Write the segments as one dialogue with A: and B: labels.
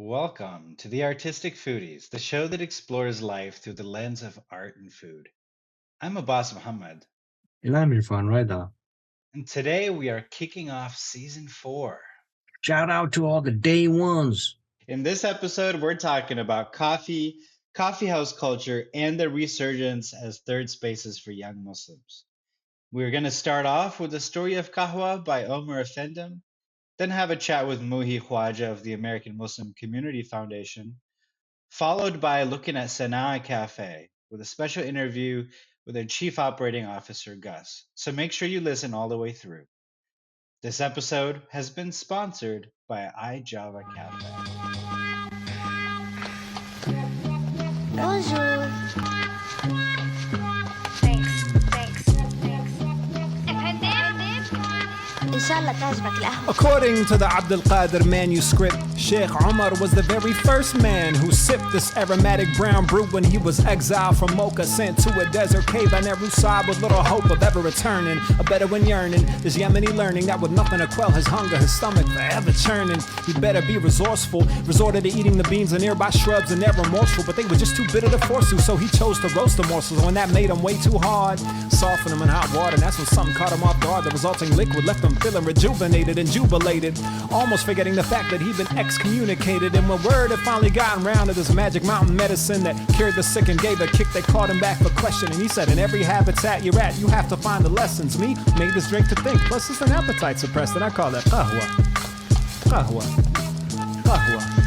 A: Welcome to the Artistic Foodies, the show that explores life through the lens of art and food. I'm Abbas Mohamed,
B: I'm Irfan, Rydhan.
A: and today we are kicking off season 4.
B: Shout out to all the day ones.
A: In this episode, we're talking about coffee house culture, and the resurgence as third spaces for young Muslims. We're going to start off with the Story of Qahwah by Omar Offendum, then have a chat with Muhi Khwaja of the American Muslim Community Foundation, followed by looking at Sanaa Cafe with a special interview with their Chief Operating Officer, Gus. So make sure you listen all the way through. This episode has been sponsored by iJava Cafe.
C: Bonjour. إن شاء الله تعجبك القهوة.
D: According to the Abdul Qadir manuscript, Sheikh Umar was the very first man who sipped this aromatic brown brew when he was exiled from Mocha, sent to a desert cave by Nerusab with little hope of ever returning. A Bedouin yearning, this Yemeni learning that with nothing to quell his hunger, his stomach forever churning. He'd better be resourceful, resorted to eating the beans of nearby shrubs and they're remorseful, but they were just too bitter to force to, so he chose to roast the morsels. When that made him way too hard, soften them in hot water, and that's when something caught him off guard. The resulting liquid left him feeling rejuvenated and jubilated, almost forgetting the fact that he'd been excommunicated. And when word had finally gotten round to this magic mountain medicine that cured the sick and gave a kick, they called him back for questioning. He said, in every habitat you're at, you have to find the lessons. Me made this drink to think, plus it's an appetite suppressant. I call that Qahwah. Qahwah. Qahwah.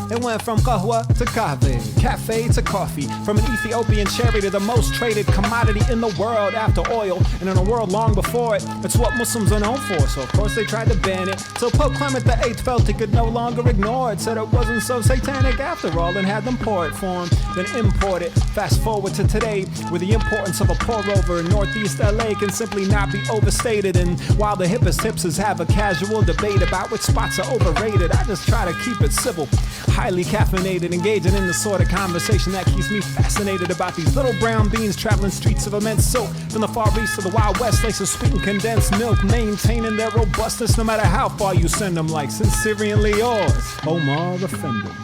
D: It went from Qahwah to Kahve, cafe to coffee, from an Ethiopian cherry to the most traded commodity in the world after oil, and in a world long before it, it's what Muslims are known for, so of course they tried to ban it, till Pope Clement VIII felt he could no longer ignore it, said it wasn't so satanic after all, and had them pour it for him, then import it. Fast forward to today, where the importance of a pour-over in Northeast LA can simply not be overstated, and while the hippest hipsters have a casual debate about which spots are overrated, I just try to keep it civil. Highly caffeinated, engaging in the sort of conversation that keeps me fascinated about these little brown beans traveling streets of immense silk from the far east to the wild west, laced with sweet and condensed milk, maintaining their robustness no matter how far you send them. Like sincerely yours, Omar Offendum.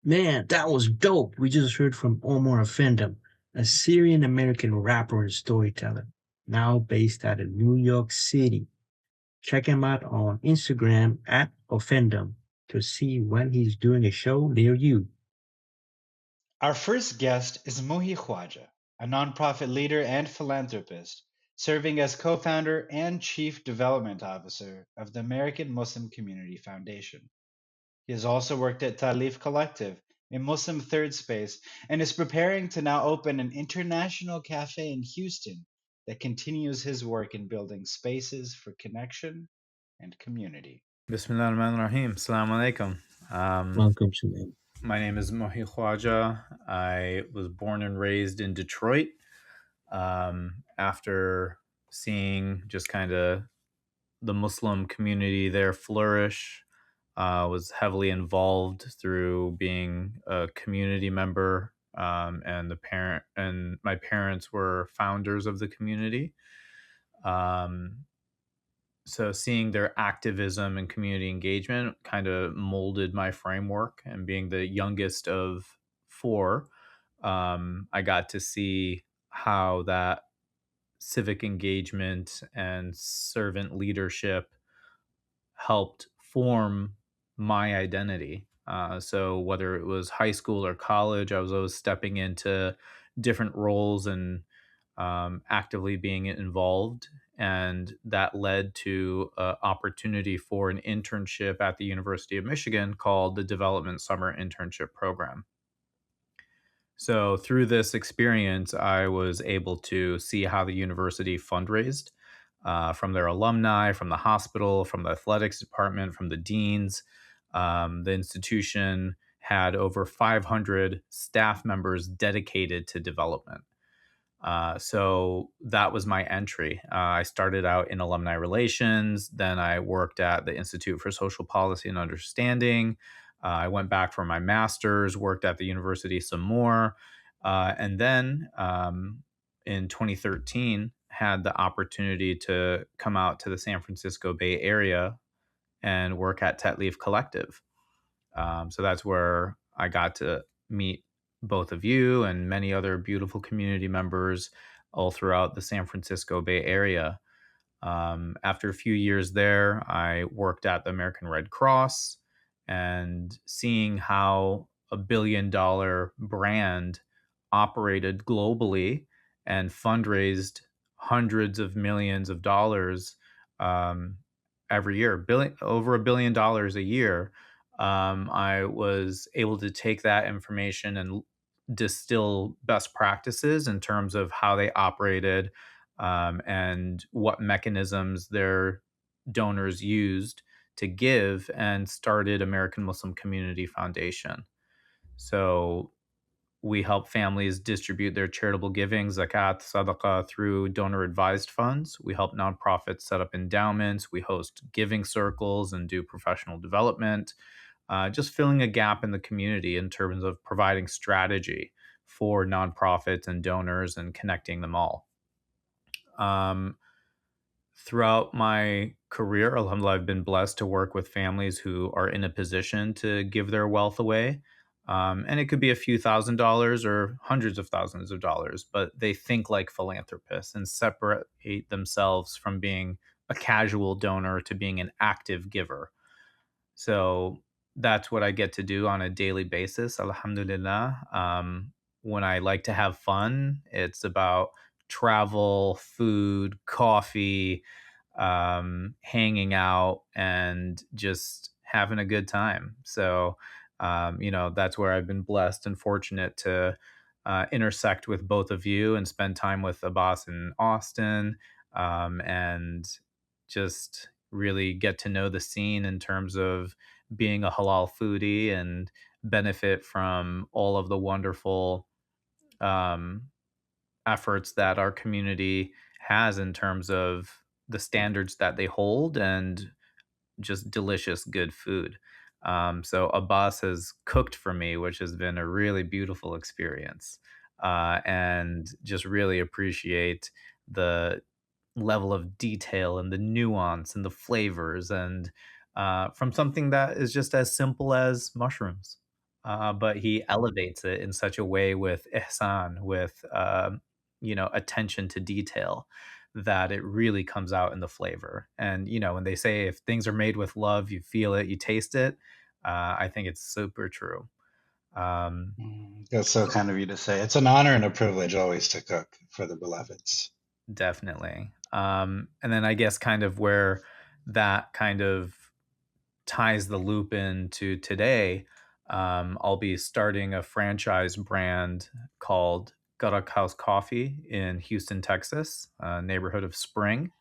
B: Man, that was dope. We just heard from Omar Offendum, a Syrian-American rapper and storyteller, now based out of New York City. Check him out on Instagram at Offendum to see when he's doing a show near you.
A: Our first guest is Muhi Khwaja, a nonprofit leader and philanthropist, serving as co-founder and chief development officer of the American Muslim Community Foundation. He has also worked at Talif Collective, a Muslim third space, and is preparing to now open an international cafe in Houston that continues his work in building spaces for connection and community.
E: Bismillah ar-Rahman ar-Rahim. Assalamu alaikum.
B: Welcome to me.
E: My name is Muhi Khwaja. I was born and raised in Detroit. After seeing just kind of the Muslim community there flourish, was heavily involved through being a community member, and my parents were founders of the community. So seeing their activism and community engagement kind of molded my framework. And being the youngest of 4, I got to see how that civic engagement and servant leadership helped form my identity. So whether it was high school or college, I was always stepping into different roles and actively being involved. And that led to an opportunity for an internship at the University of Michigan called the Development Summer Internship Program. So through this experience, I was able to see how the university fundraised from their alumni, from the hospital, from the athletics department, from the deans. The institution had over 500 staff members dedicated to development. So that was my entry. I started out in alumni relations. Then I worked at the Institute for Social Policy and Understanding. I went back for my master's, worked at the university some more. And then in 2013, had the opportunity to come out to the San Francisco Bay Area and work at Tet Collective. So that's where I got to meet both of you and many other beautiful community members all throughout the San Francisco Bay Area. After a few years there, I worked at the American Red Cross, and seeing how $1 billion brand operated globally and fundraised hundreds of millions of dollars um, every year, over $1 billion a year. I was able to take that information and distill best practices in terms of how they operated, and what mechanisms their donors used to give, and started American Muslim Community Foundation. So we help families distribute their charitable giving, zakat, sadaqah, through donor advised funds. We help nonprofits set up endowments. We host giving circles and do professional development, just filling a gap in the community in terms of providing strategy for nonprofits and donors and connecting them all. Um, Throughout my career, alhamdulillah, I've been blessed to work with families who are in a position to give their wealth away. And it could be a few $1,000s or hundreds of thousands of dollars, but they think like philanthropists and separate themselves from being a casual donor to being an active giver. So that's what I get to do on a daily basis, alhamdulillah. When I like to have fun, it's about travel, food, coffee, hanging out, and just having a good time. So, that's where I've been blessed and fortunate to intersect with both of you and spend time with Abbas and Austin, and just really get to know the scene in terms of being a halal foodie and benefit from all of the wonderful um, efforts that our community has in terms of the standards that they hold and just delicious, good food. So Abbas has cooked for me, which has been a really beautiful experience, and just really appreciate the level of detail and the nuance and the flavors, and from something that is just as simple as mushrooms. But he elevates it in such a way with ihsan, with attention to detail, that it really comes out in the flavor. And when they say if things are made with love, you feel it, you taste it. I think it's super true. Um,
A: That's so kind of you to say. It's an honor and a privilege always to cook for the beloveds.
E: Definitely. And then I guess kind of where that kind of ties the loop into today, I'll be starting a franchise brand called Garak House Coffee in Houston, Texas, a neighborhood of Spring,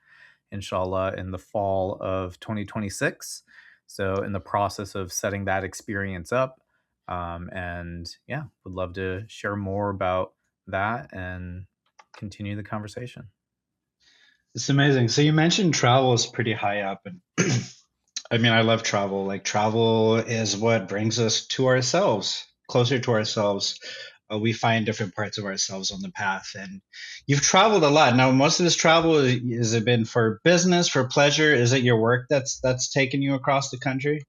E: inshallah, in the fall of 2026. So, in the process of setting that experience up, and yeah, would love to share more about that and continue the conversation.
A: It's amazing. So you mentioned travel is pretty high up, and I mean, I love travel. Like travel is what brings us to ourselves, closer to ourselves. We find different parts of ourselves on the path, and you've traveled a lot. Now, most of this travel has it been for business, for pleasure? Is it your work that's taken you across the country?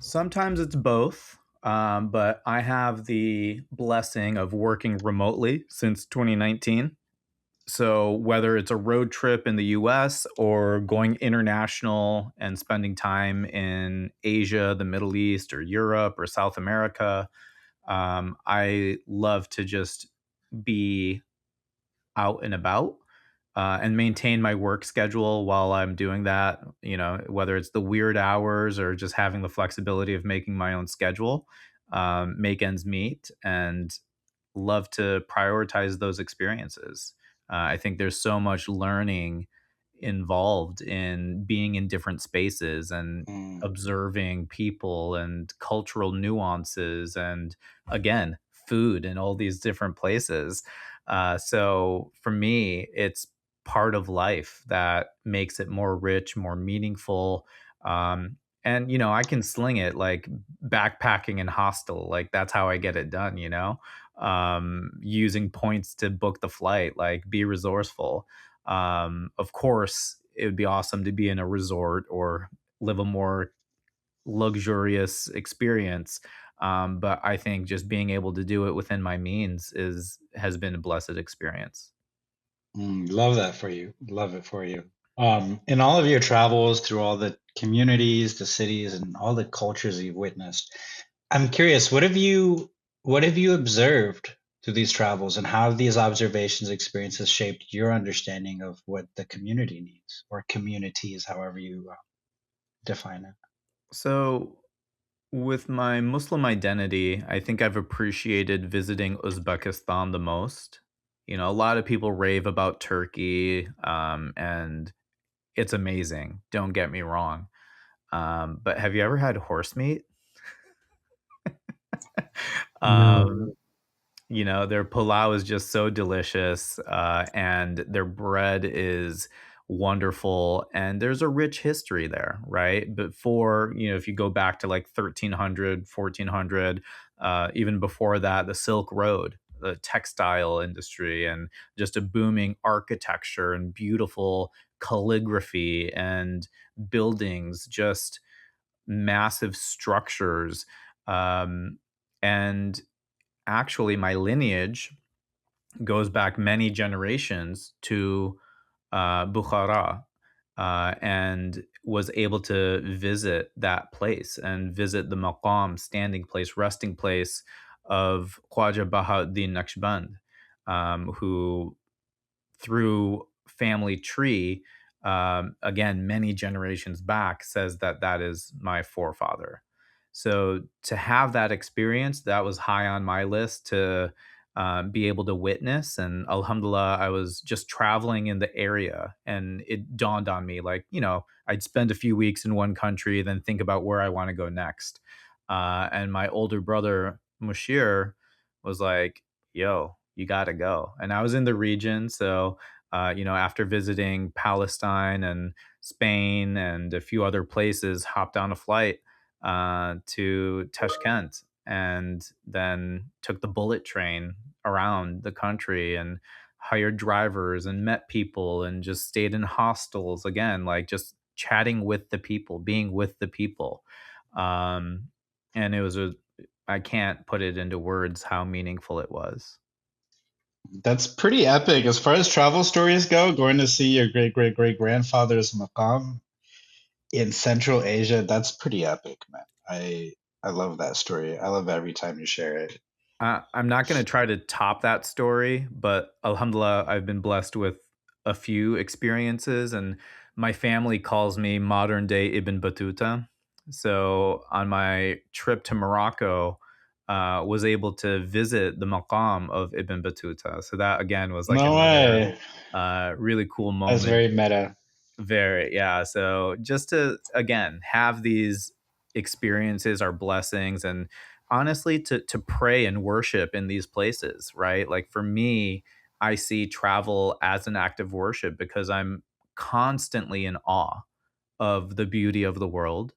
E: Sometimes it's both, but I have the blessing of working remotely since 2019. So whether it's a road trip in the US or going international and spending time in Asia, the Middle East, or Europe or South America, I love to just be out and about, and maintain my work schedule while I'm doing that. Whether it's the weird hours or just having the flexibility of making my own schedule, make ends meet, and love to prioritize those experiences. I think there's so much learning involved in being in different spaces and
A: Mm.
E: observing people and cultural nuances, and again, food in all these different places. So for me, it's part of life that makes it more rich, more meaningful. And I can sling it like backpacking in hostel. Like that's how I get it done. Using points to book the flight, like be resourceful. Of course, it would be awesome to be in a resort or live a more luxurious experience. But I think just being able to do it within my means has been a blessed experience.
A: Love that for you. Love it for you. In all of your travels through all the communities, the cities, and all the cultures you've witnessed, I'm curious, what have you observed through these travels, and how have these observations, experiences shaped your understanding of what the community needs, or communities, however you define it?
E: So, with my Muslim identity, I think I've appreciated visiting Uzbekistan the most. A lot of people rave about Turkey, and it's amazing. Don't get me wrong. But have you ever had horse meat?
B: No.
E: um, their pulao is just so delicious, and their bread is wonderful, and there's a rich history there, right? Before, if you go back to like 1300, 1400, even before that, the Silk Road, the textile industry, and just a booming architecture and beautiful calligraphy and buildings, just massive structures. And actually, my lineage goes back many generations to Bukhara, and was able to visit that place and visit the maqam, standing place, resting place of Khwaja Bahauddin Naqshband, who through family tree, again, many generations back, says that that is my forefather. So to have that experience, that was high on my list to be able to witness. And Alhamdulillah, I was just traveling in the area, and it dawned on me, like, I'd spend a few weeks in one country, then think about where I want to go next. And my older brother, Mushir, was like, yo, you got to go. And I was in the region. So, after visiting Palestine and Spain and a few other places, hopped on a flight to Tashkent, and then took the bullet train around the country and hired drivers and met people and just stayed in hostels again, like just chatting with the people, being with the people. Um, and I can't put it into words how meaningful it was.
A: That's pretty epic. As far as travel stories go, going to see your great great great grandfather's maqam in Central Asia, that's pretty epic, man. I love that story. I love every time you share it.
E: I'm not going to try to top that story, but Alhamdulillah, I've been blessed with a few experiences, and my family calls me modern day Ibn Battuta. So on my trip to Morocco, was able to visit the maqam of Ibn Battuta. So that again was like
A: No
E: another
A: way.
E: really cool
A: That's
E: moment.
A: very meta.
E: Very, yeah. So just to again have these experiences are blessings, and honestly to pray and worship in these places, right? Like for me, I see travel as an act of worship because I'm constantly in awe of the beauty of the world,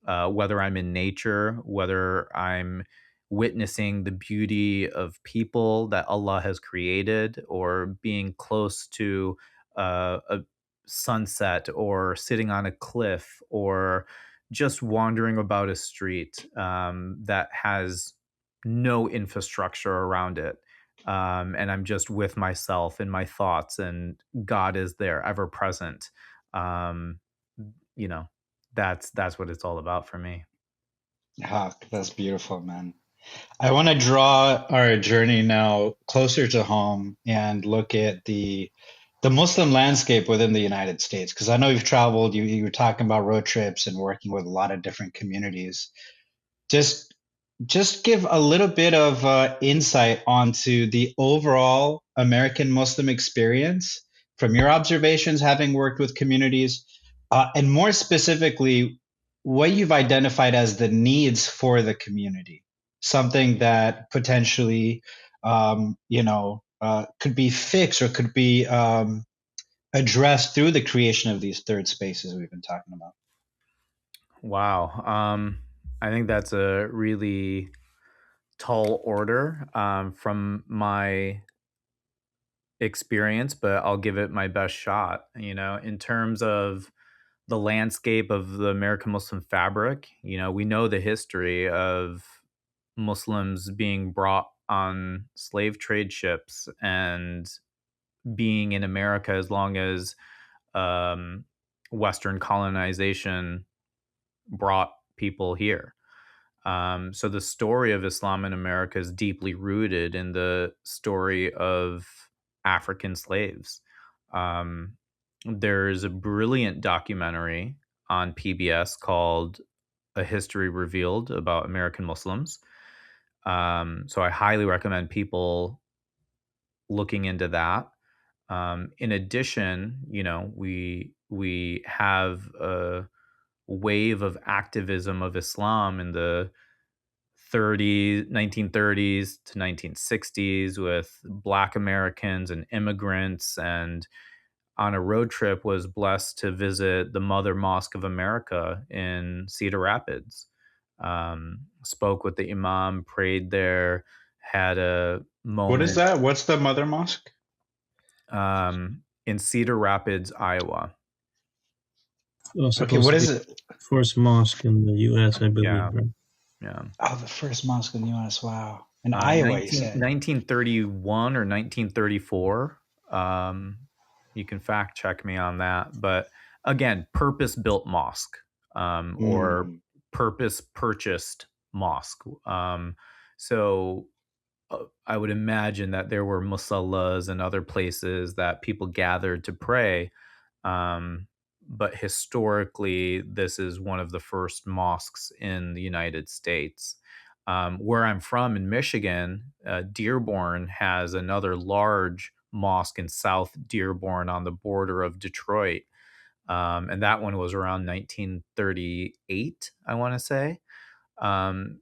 E: whether I'm in nature, whether I'm witnessing the beauty of people that Allah has created, or being close to a sunset, or sitting on a cliff, or just wandering about a street that has no infrastructure around it. And I'm just with myself and my thoughts, and God is there, ever present. Um, you know, that's what it's all about for me.
A: That's beautiful, man. I want to draw our journey now closer to home and look at the Muslim landscape within the United States, because I know you've traveled. You were talking about road trips and working with a lot of different communities. Just just give a little bit of insight onto the overall American Muslim experience from your observations, having worked with communities, and more specifically, what you've identified as the needs for the community. Something that potentially, could be fixed or could be addressed through the creation of these third spaces we've been talking about.
E: Wow. I think that's a really tall order, from my experience, but I'll give it my best shot. In terms of the landscape of the American Muslim fabric, we know the history of Muslims being brought on slave trade ships and being in America as long as um, Western colonization brought people here. So the story of Islam in America is deeply rooted in the story of African slaves. Um, there's a brilliant documentary on PBS called A History Revealed about American Muslims. So I highly recommend people looking into that. In addition, we have a wave of activism of Islam in the 1930s to 1960s with Black Americans and immigrants, and on a road trip was blessed to visit the Mother Mosque of America in Cedar Rapids. Spoke with the Imam, prayed there, had a
A: What is
E: moment
A: that? What's the Mother Mosque?
E: in Cedar Rapids, Iowa.
A: Okay, what is it?
B: First mosque in the U.S., I believe.
E: Yeah.
B: Right?
E: Yeah.
A: Oh, the first mosque in the U.S. Wow. In Iowa, you said.
E: 1931 or 1934. You can fact check me on that. But again, purpose-built mosque or purpose-purchased mosque. So I would imagine that there were musallas and other places that people gathered to pray. But historically, this is one of the first mosques in the United States. Where I'm from in Michigan, Dearborn has another large mosque in South Dearborn on the border of Detroit. And that one was around 1938, I want to say.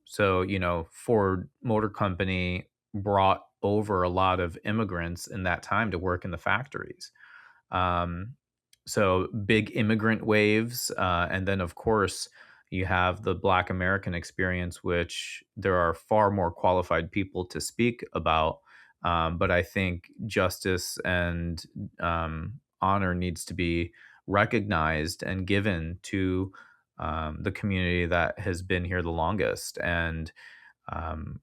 E: So, Ford Motor Company brought over a lot of immigrants in that time to work in the factories. So big immigrant waves. And then, of course, you have the Black American experience, which there are far more qualified people to speak about. But I think justice and honor needs to be recognized and given to the community that has been here the longest. And um,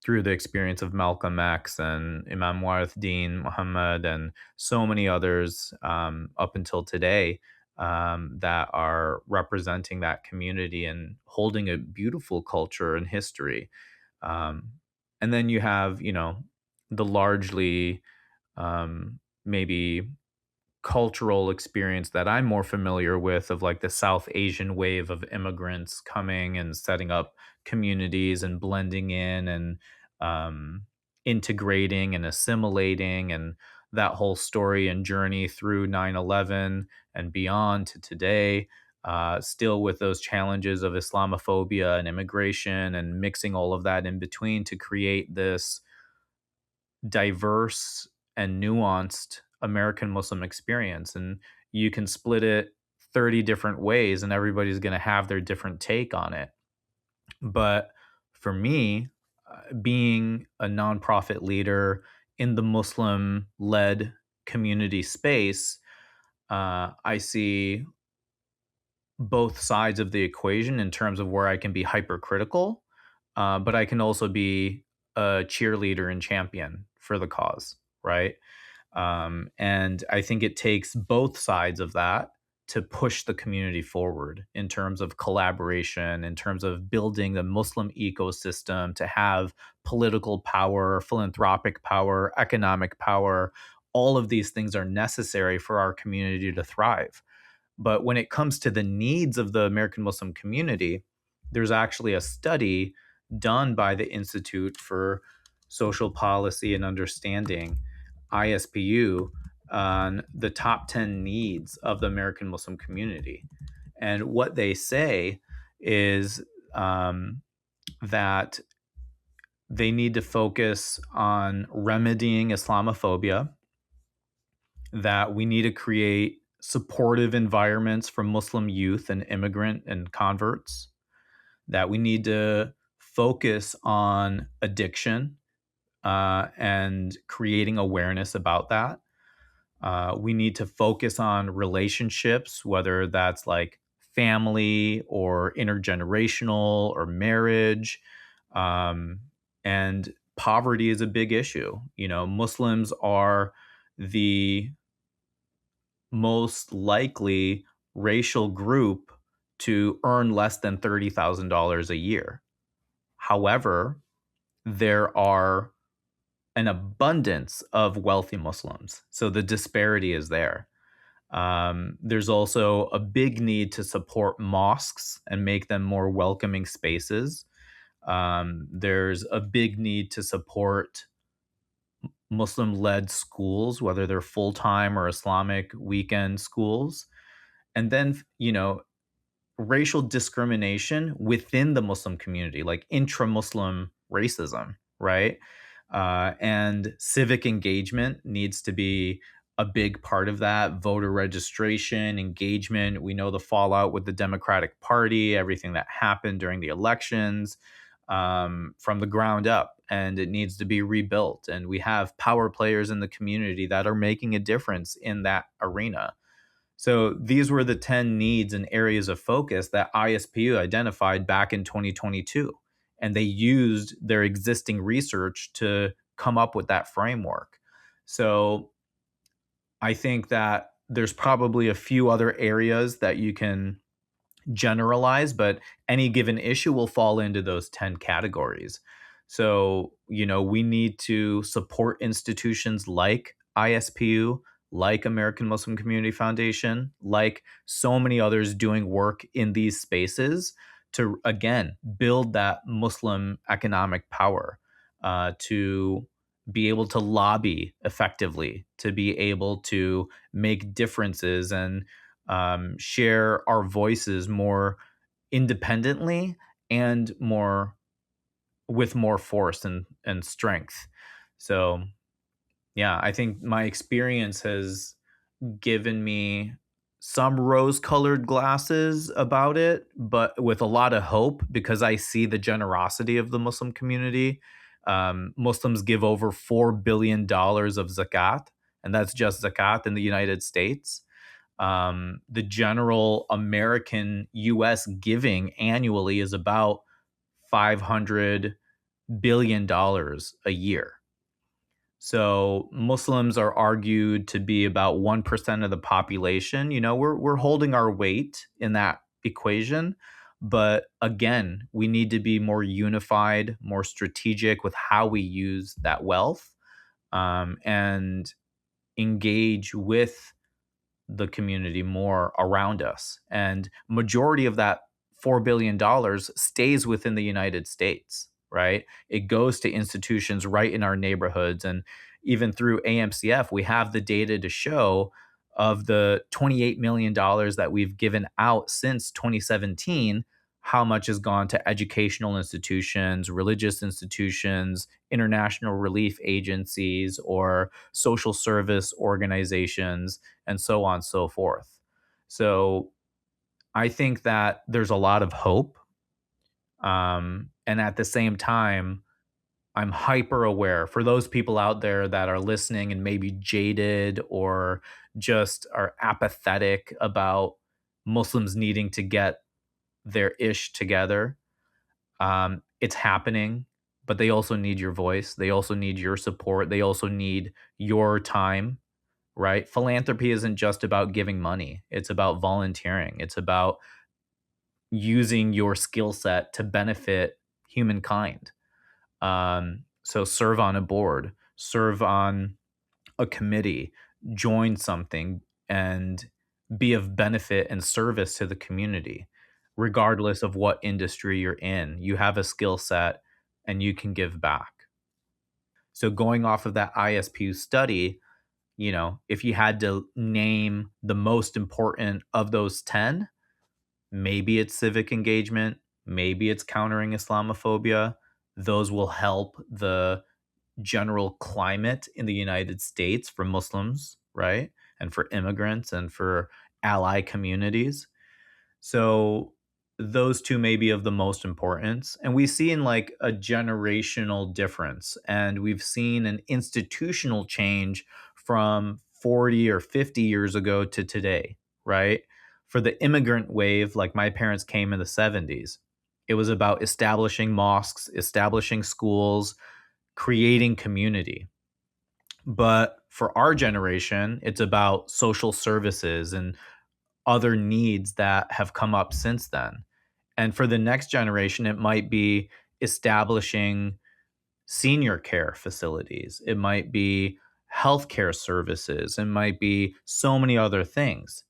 E: through the experience of Malcolm X and Imam Warithdin Muhammad and so many others up until today that are representing that community and holding a beautiful culture and history. And then you have, the largely maybe cultural experience that I'm more familiar with of like the South Asian wave of immigrants coming and setting up communities and blending in and um, integrating and assimilating, and that whole story and journey through 9/11 and beyond to today. Still with those challenges of Islamophobia and immigration and mixing all of that in between to create this diverse and nuanced American Muslim experience. And you can split it 30 different ways, and everybody's going to have their different take on it. But for me, being a nonprofit leader in the Muslim led community space, I see both sides of the equation in terms of where I can be hypercritical, but I can also be a cheerleader and champion for the cause, right? And I think it takes both sides of that to push the community forward in terms of collaboration, in terms of building the Muslim ecosystem to have political power, philanthropic power, economic power. All of these things are necessary for our community to thrive. But when it comes to the needs of the American Muslim community, there's actually a study done by the Institute for Social Policy and Understanding, ISPU, on the top 10 needs of the American Muslim community. And what they say is that they need to focus on remedying Islamophobia, that we need to create supportive environments for Muslim youth and immigrant and converts, that we need to focus on addiction, and creating awareness about that. We need to focus on relationships, whether that's like family or intergenerational or marriage. Um, and poverty is a big issue. You know, Muslims are the most likely racial group to earn less than $30,000 a year. However, there are an abundance of wealthy Muslims. So the disparity is there. There's also a big need to support mosques and make them more welcoming spaces. There's a big need to support Muslim led schools, whether they're full time or Islamic weekend schools. And then, you know, racial discrimination within the Muslim community, like intra Muslim racism, right? And civic engagement needs to be a big part of that. Voter registration, engagement. We know the fallout with the Democratic Party, everything that happened during the elections, from the ground up, and it needs to be rebuilt. And we have power players in the community that are making a difference in that arena. So these were the 10 needs and areas of focus that ISPU identified back in 2022. And they used their existing research to come up with that framework. So I think that there's probably a few other areas that you can generalize, but any given issue will fall into those 10 categories. So, you know, we need to support institutions like ISPU, like American Muslim Community Foundation, like so many others doing work in these spaces to, again, build that Muslim economic power, to be able to lobby effectively, to be able to make differences and share our voices more independently and more with more force and strength. So, yeah, I think my experience has given me some rose-colored glasses about it, but with a lot of hope because I see the generosity of the Muslim community. Muslims give over $4 billion of zakat, and that's just zakat in the United States. The general American US giving annually is about $500 billion a year. So Muslims are argued to be about 1% of the population. You know, we're holding our weight in that equation. But again, we need to be more unified, more strategic with how we use that wealth, and engage with the community more around us. And majority of that $4 billion stays within the United States, right? It goes to institutions right in our neighborhoods. And even through AMCF, we have the data to show of the $28 million that we've given out since 2017, how much has gone to educational institutions, religious institutions, international relief agencies, or social service organizations, and so on and so forth. So I think that there's a lot of hope. And at the same time, I'm hyper aware for those people out there that are listening and maybe jaded or just are apathetic about Muslims needing to get their ish together. It's happening, but they also need your voice. They also need your support. They also need your time, right? Philanthropy isn't just about giving money, it's about volunteering, it's about using your skill set to benefit humankind. So serve on a board, serve on a committee, join something, and be of benefit and service to the community, regardless of what industry you're in. You have a skill set and you can give back. So, going off of that ISPU study, you know, if you had to name the most important of those 10, maybe it's civic engagement, maybe it's countering Islamophobia. Those will help the general climate in the United States for Muslims, right? And for immigrants and for ally communities. So those two may be of the most importance. And we see in like a generational difference, and we've seen an institutional change from 40 or 50 years ago to today, right? For the immigrant wave, like my parents came in the 70s, it was about establishing mosques, establishing schools, creating community. But for our generation, it's about social services and other needs that have come up since then. And for the next generation, it might be establishing senior care facilities. It might be healthcare services. It might be so many other things.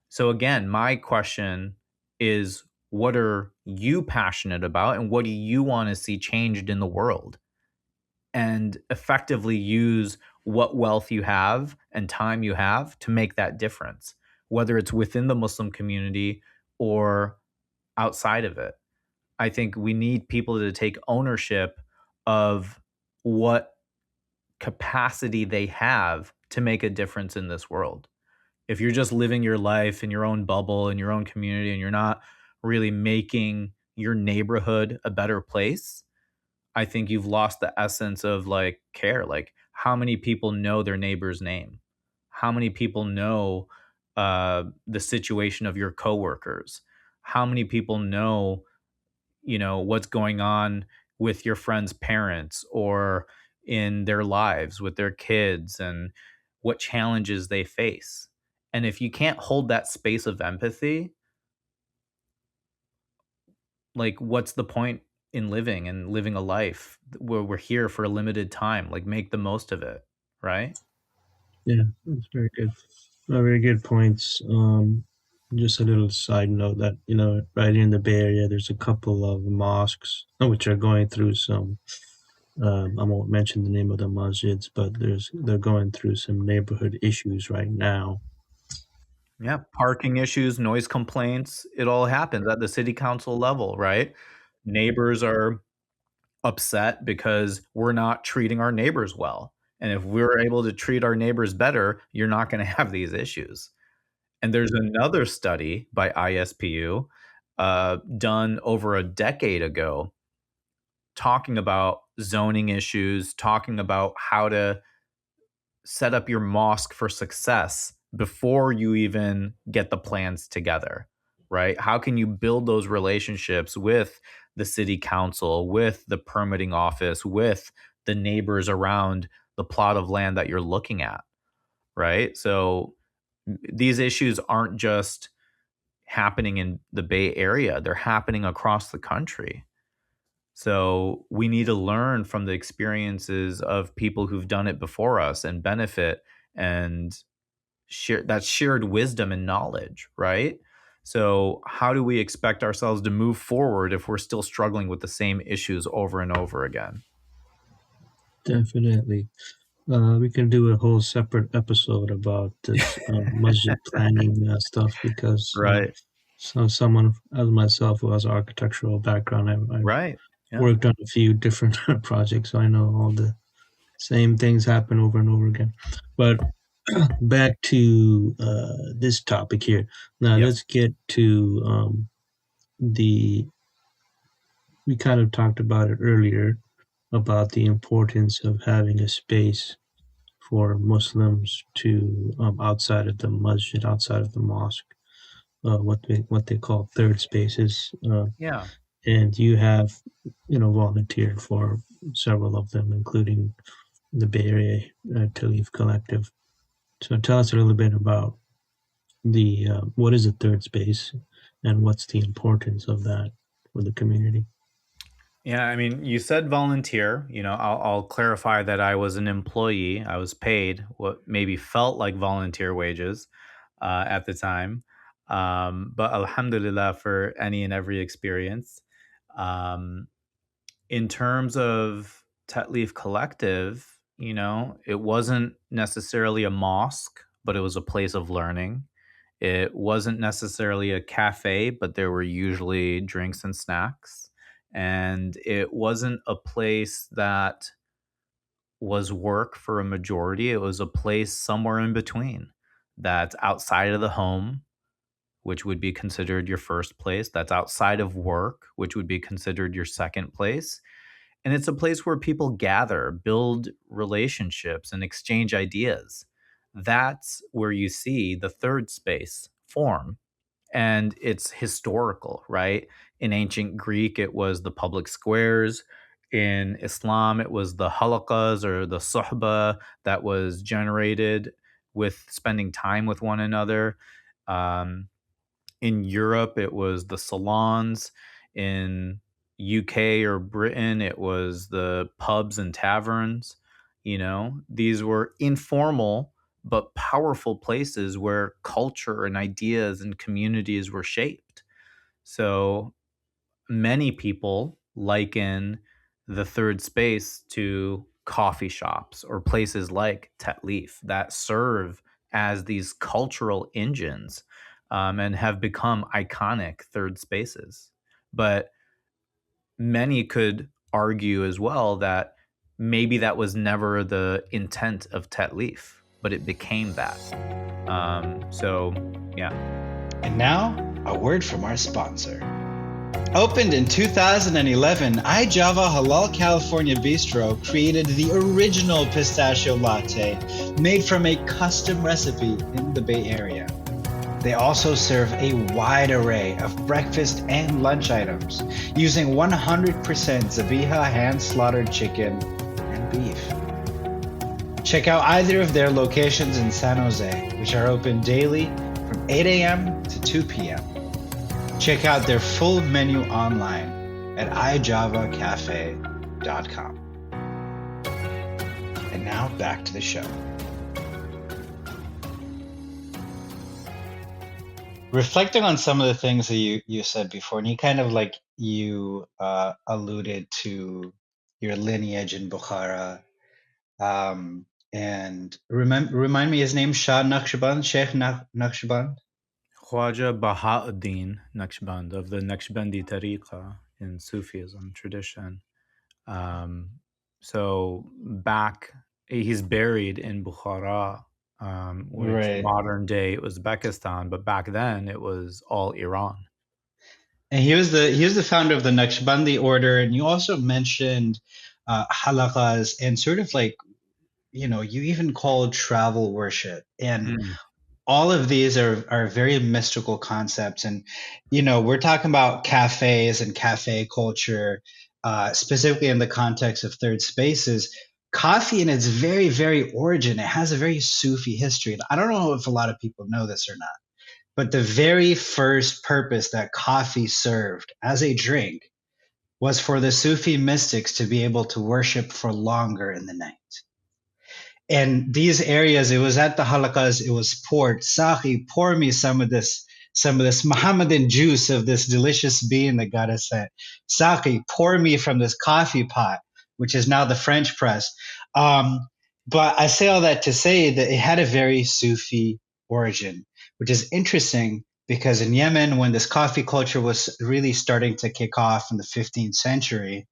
E: So, again, my question is, what are you passionate about and what do you want to see changed in the world? And effectively use what wealth you have and time you have to make that difference, whether it's within the Muslim community or outside of it. I think we need people to take ownership of what capacity they have to make a difference in this world. If you're just living your life in your own bubble, in your own community, and you're not really making your neighborhood a better place, I think you've lost the essence of like care. Like, how many people know their neighbor's name? How many people know the situation of your coworkers? How many people know, what's going on with your friend's parents or in their lives with their kids and what challenges they face? And if you can't hold that space of empathy, like, what's the point in living and living a life where we're here for a limited time? Like, make the most of it, right?
B: Yeah, that's very good. Very good points. Just a little side note that, right in the Bay Area, there's a couple of mosques which are going through some, I won't mention the name of the masjids, but they're going through some neighborhood issues right now.
E: Yeah, parking issues, noise complaints, it all happens at the city council level, right? Neighbors are upset because we're not treating our neighbors well. And if we're able to treat our neighbors better, you're not going to have these issues. And there's another study by ISPU done over a decade ago talking about zoning issues, talking about how to set up your mosque for success before you even get the plans together, right? How can you build those relationships with the city council, with the permitting office, with the neighbors around the plot of land that you're looking at, right? So these issues aren't just happening in the Bay Area, they're happening across the country. So we need to learn from the experiences of people who've done it before us and benefit and share that shared wisdom and knowledge, right? So how do we expect ourselves to move forward if we're still struggling with the same issues over and over again?
B: Definitely. We can do a whole separate episode about this masjid planning stuff because
E: Right.
B: someone as myself who has an architectural background, I've
E: Right. Yeah.
B: worked on a few different projects, so I know all the same things happen over and over again. But back to this topic here. Now
E: Yep.
B: let's get to we kind of talked about it earlier about the importance of having a space for Muslims to outside of the masjid, outside of the mosque, what they call third spaces.
E: Yeah.
B: And you have, volunteered for several of them, including the Bay Area Talif Collective. So tell us a little bit about the what is a third space and what's the importance of that for the community.
E: Yeah, I mean, you said volunteer. I'll clarify that I was an employee. I was paid what maybe felt like volunteer wages at the time. But alhamdulillah for any and every experience. Um, in terms of Tetlif Collective, it wasn't necessarily a mosque, but it was a place of learning. It wasn't necessarily a cafe, but there were usually drinks and snacks. And it wasn't a place that was work for a majority. It was a place somewhere in between that's outside of the home, which would be considered your first place. That's outside of work, which would be considered your second place. And it's a place where people gather, build relationships, and exchange ideas. That's where you see the third space form. And it's historical, right? In ancient Greek, it was the public squares. In Islam, it was the halaqas or the suhba that was generated with spending time with one another. Um, in Europe, it was the salons. In UK or Britain, it was the pubs and taverns. These were informal but powerful places where culture and ideas and communities were shaped. So many people liken the third space to coffee shops or places like Tetlif that serve as these cultural engines, and have become iconic third spaces. But many could argue as well that maybe that was never the intent of Tetlif, but it became that. So, yeah.
A: And now, a word from our sponsor. Opened in 2011, iJava Halal California Bistro created the original pistachio latte made from a custom recipe in the Bay Area. They also serve a wide array of breakfast and lunch items using 100% Zabiha hand-slaughtered chicken and beef. Check out either of their locations in San Jose, which are open daily from 8 a.m. to 2 p.m. Check out their full menu online at ijavacafe.com. And now back to the show. Reflecting on some of the things that you said before, and you alluded to your lineage in Bukhara, and remind me his name, Shah Naqshband, Sheikh Naqshband?
E: Khwaja Bahauddin Naqshband of the Naqshbandi Tariqa in Sufism tradition. So he's buried in Bukhara, which
A: Right.
E: modern day Uzbekistan, but back then it was all Iran.
A: And he was the founder of the Naqshbandi order, and you also mentioned halaqas and sort of you even called travel worship, and all of these are very mystical concepts. And we're talking about cafes and cafe culture, specifically in the context of third spaces. Coffee in its very, very origin, it has a very Sufi history. I don't know if a lot of people know this or not, but the very first purpose that coffee served as a drink was for the Sufi mystics to be able to worship for longer in the night. And these areas, it was at the halaqas, it was poured. Sahi, pour me some of this Mohammedan juice of this delicious bean that God has sent. Sahi, pour me from this coffee pot, which is now the French press. But I say all that to say that it had a very Sufi origin, which is interesting because in Yemen, when this coffee culture was really starting to kick off in the 15th century,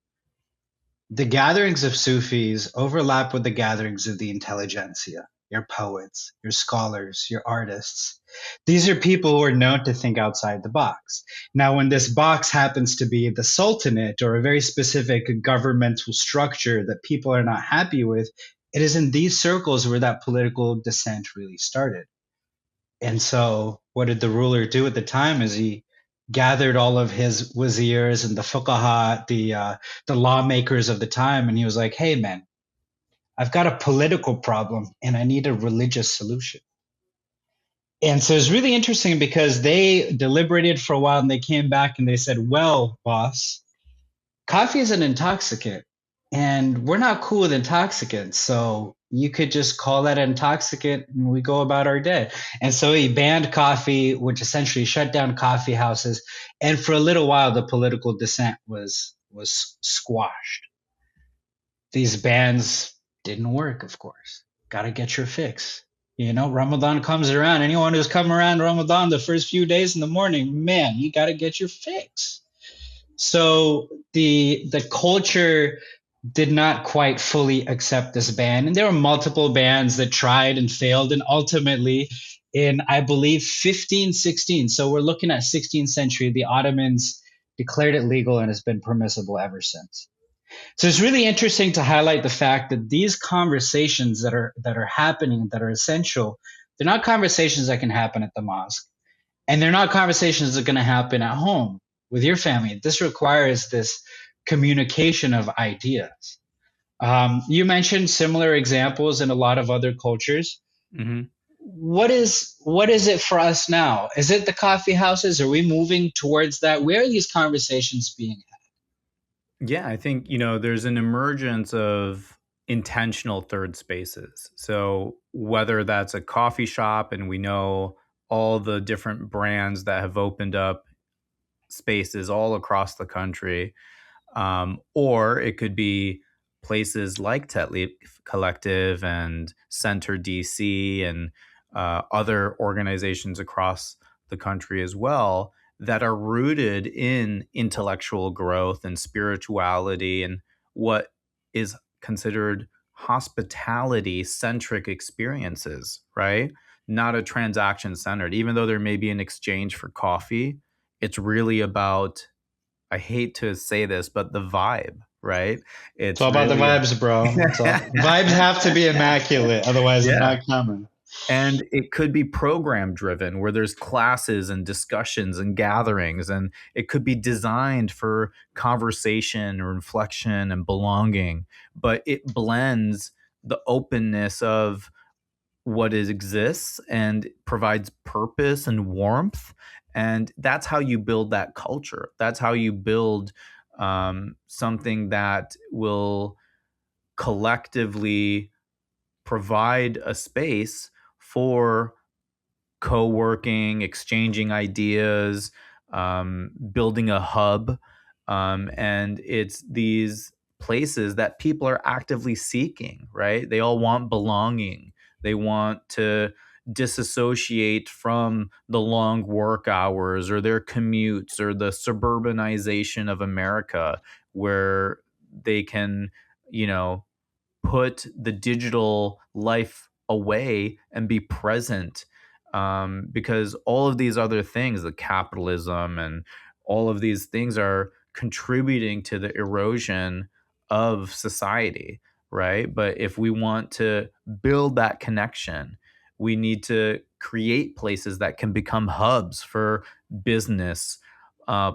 A: the gatherings of Sufis overlap with the gatherings of the intelligentsia, your poets, your scholars, your artists. These are people who are known to think outside the box. Now, when this box happens to be the sultanate or a very specific governmental structure that people are not happy with, it is in these circles where that political dissent really started. And so what did the ruler do at the time is he gathered all of his wazirs and the fuqaha, the lawmakers of the time, and he was like, hey, man, I've got a political problem and I need a religious solution. And so it's really interesting because they deliberated for a while and they came back and they said, well, boss, coffee is an intoxicant and we're not cool with intoxicants. So you could just call that an intoxicant and we go about our day. And so he banned coffee, which essentially shut down coffee houses. And for a little while, the political dissent was squashed. These bans didn't work, of course. Got to get your fix. Ramadan comes around. Anyone who's come around Ramadan the first few days in the morning, man, you got to get your fix. So the culture did not quite fully accept this ban. And there were multiple bans that tried and failed. And ultimately, in, I believe, 1516. So we're looking at 16th century. The Ottomans declared it legal and has been permissible ever since. So it's really interesting to highlight the fact that these conversations that are happening, that are essential, they're not conversations that can happen at the mosque. And they're not conversations that are going to happen at home with your family. This requires this communication of ideas. You mentioned similar examples in a lot of other cultures.
E: Mm-hmm.
A: What is it for us now? Is it the coffee houses? Are we moving towards that? Where are these conversations being had?
E: Yeah, I think, there's an emergence of intentional third spaces. So whether that's a coffee shop, and we know all the different brands that have opened up spaces all across the country, or it could be places like Tetley Collective and Center DC and other organizations across the country as well that are rooted in intellectual growth and spirituality and what is considered hospitality centric experiences, right? Not a transaction centered. Even though there may be an exchange for coffee, it's really about, I hate to say this, but the vibe, right?
A: It's all about the vibes, bro. Vibes have to be immaculate, otherwise they're not coming.
E: And it could be program driven, where there's classes and discussions and gatherings, and it could be designed for conversation or reflection and belonging, but it blends the openness of what exists and provides purpose and warmth. And that's how you build that culture. That's how you build something that will collectively provide a space for co-working, exchanging ideas, building a hub. And it's these places that people are actively seeking, right? They all want belonging. They want to disassociate from the long work hours or their commutes or the suburbanization of America, where they can, put the digital life away and be present, because all of these other things, the capitalism and all of these things, are contributing to the erosion of society, right? But if we want to build that connection, we need to create places that can become hubs for business,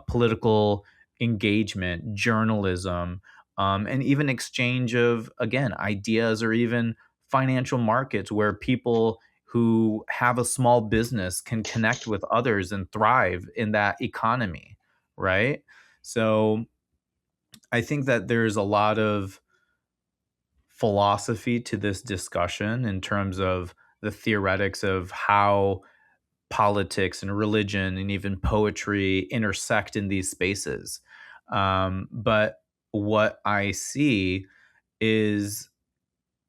E: political engagement, journalism, and even exchange of, again, ideas, or even financial markets where people who have a small business can connect with others and thrive in that economy, right? So I think that there's a lot of philosophy to this discussion in terms of the theoretics of how politics and religion and even poetry intersect in these spaces. But what I see is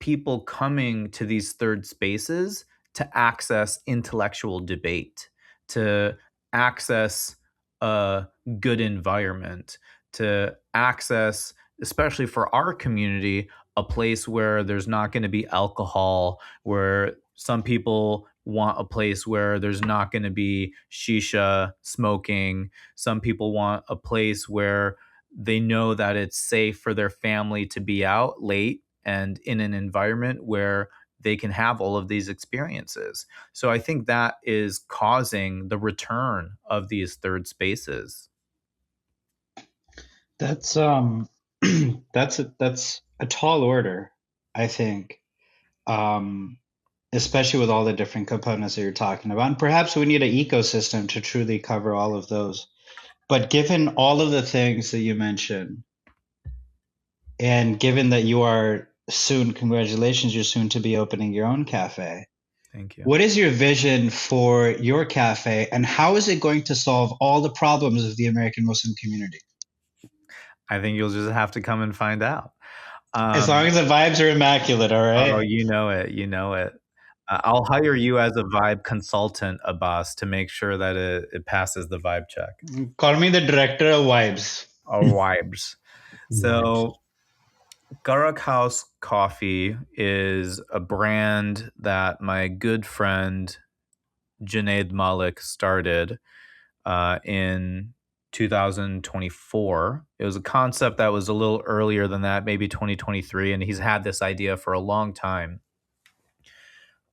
E: people coming to these third spaces to access intellectual debate, to access a good environment, to access, especially for our community, a place where there's not going to be alcohol, where some people want a place where there's not going to be shisha smoking. Some people want a place where they know that it's safe for their family to be out late and in an environment where they can have all of these experiences. So I think that is causing the return of these third spaces.
A: That's that's a tall order, I think. Especially with all the different components that you're talking about. And perhaps we need an ecosystem to truly cover all of those. But given all of the things that you mentioned, and given that you are soon, congratulations, you're soon to be opening your own cafe.
E: Thank you.
A: What is your vision for your cafe, and how is it going to solve all the problems of the American Muslim community?
E: I think you'll just have to come and find out.
A: As long as the vibes are immaculate, all right?
E: Oh, you know it. I'll hire you as a vibe consultant, Abbas, to make sure that it passes the vibe check.
A: Call me the director of vibes.
E: Or vibes. So Garak House Coffee is a brand that my good friend Junaid Malik started in 2024. It was a concept that was a little earlier than that, maybe 2023, and he's had this idea for a long time.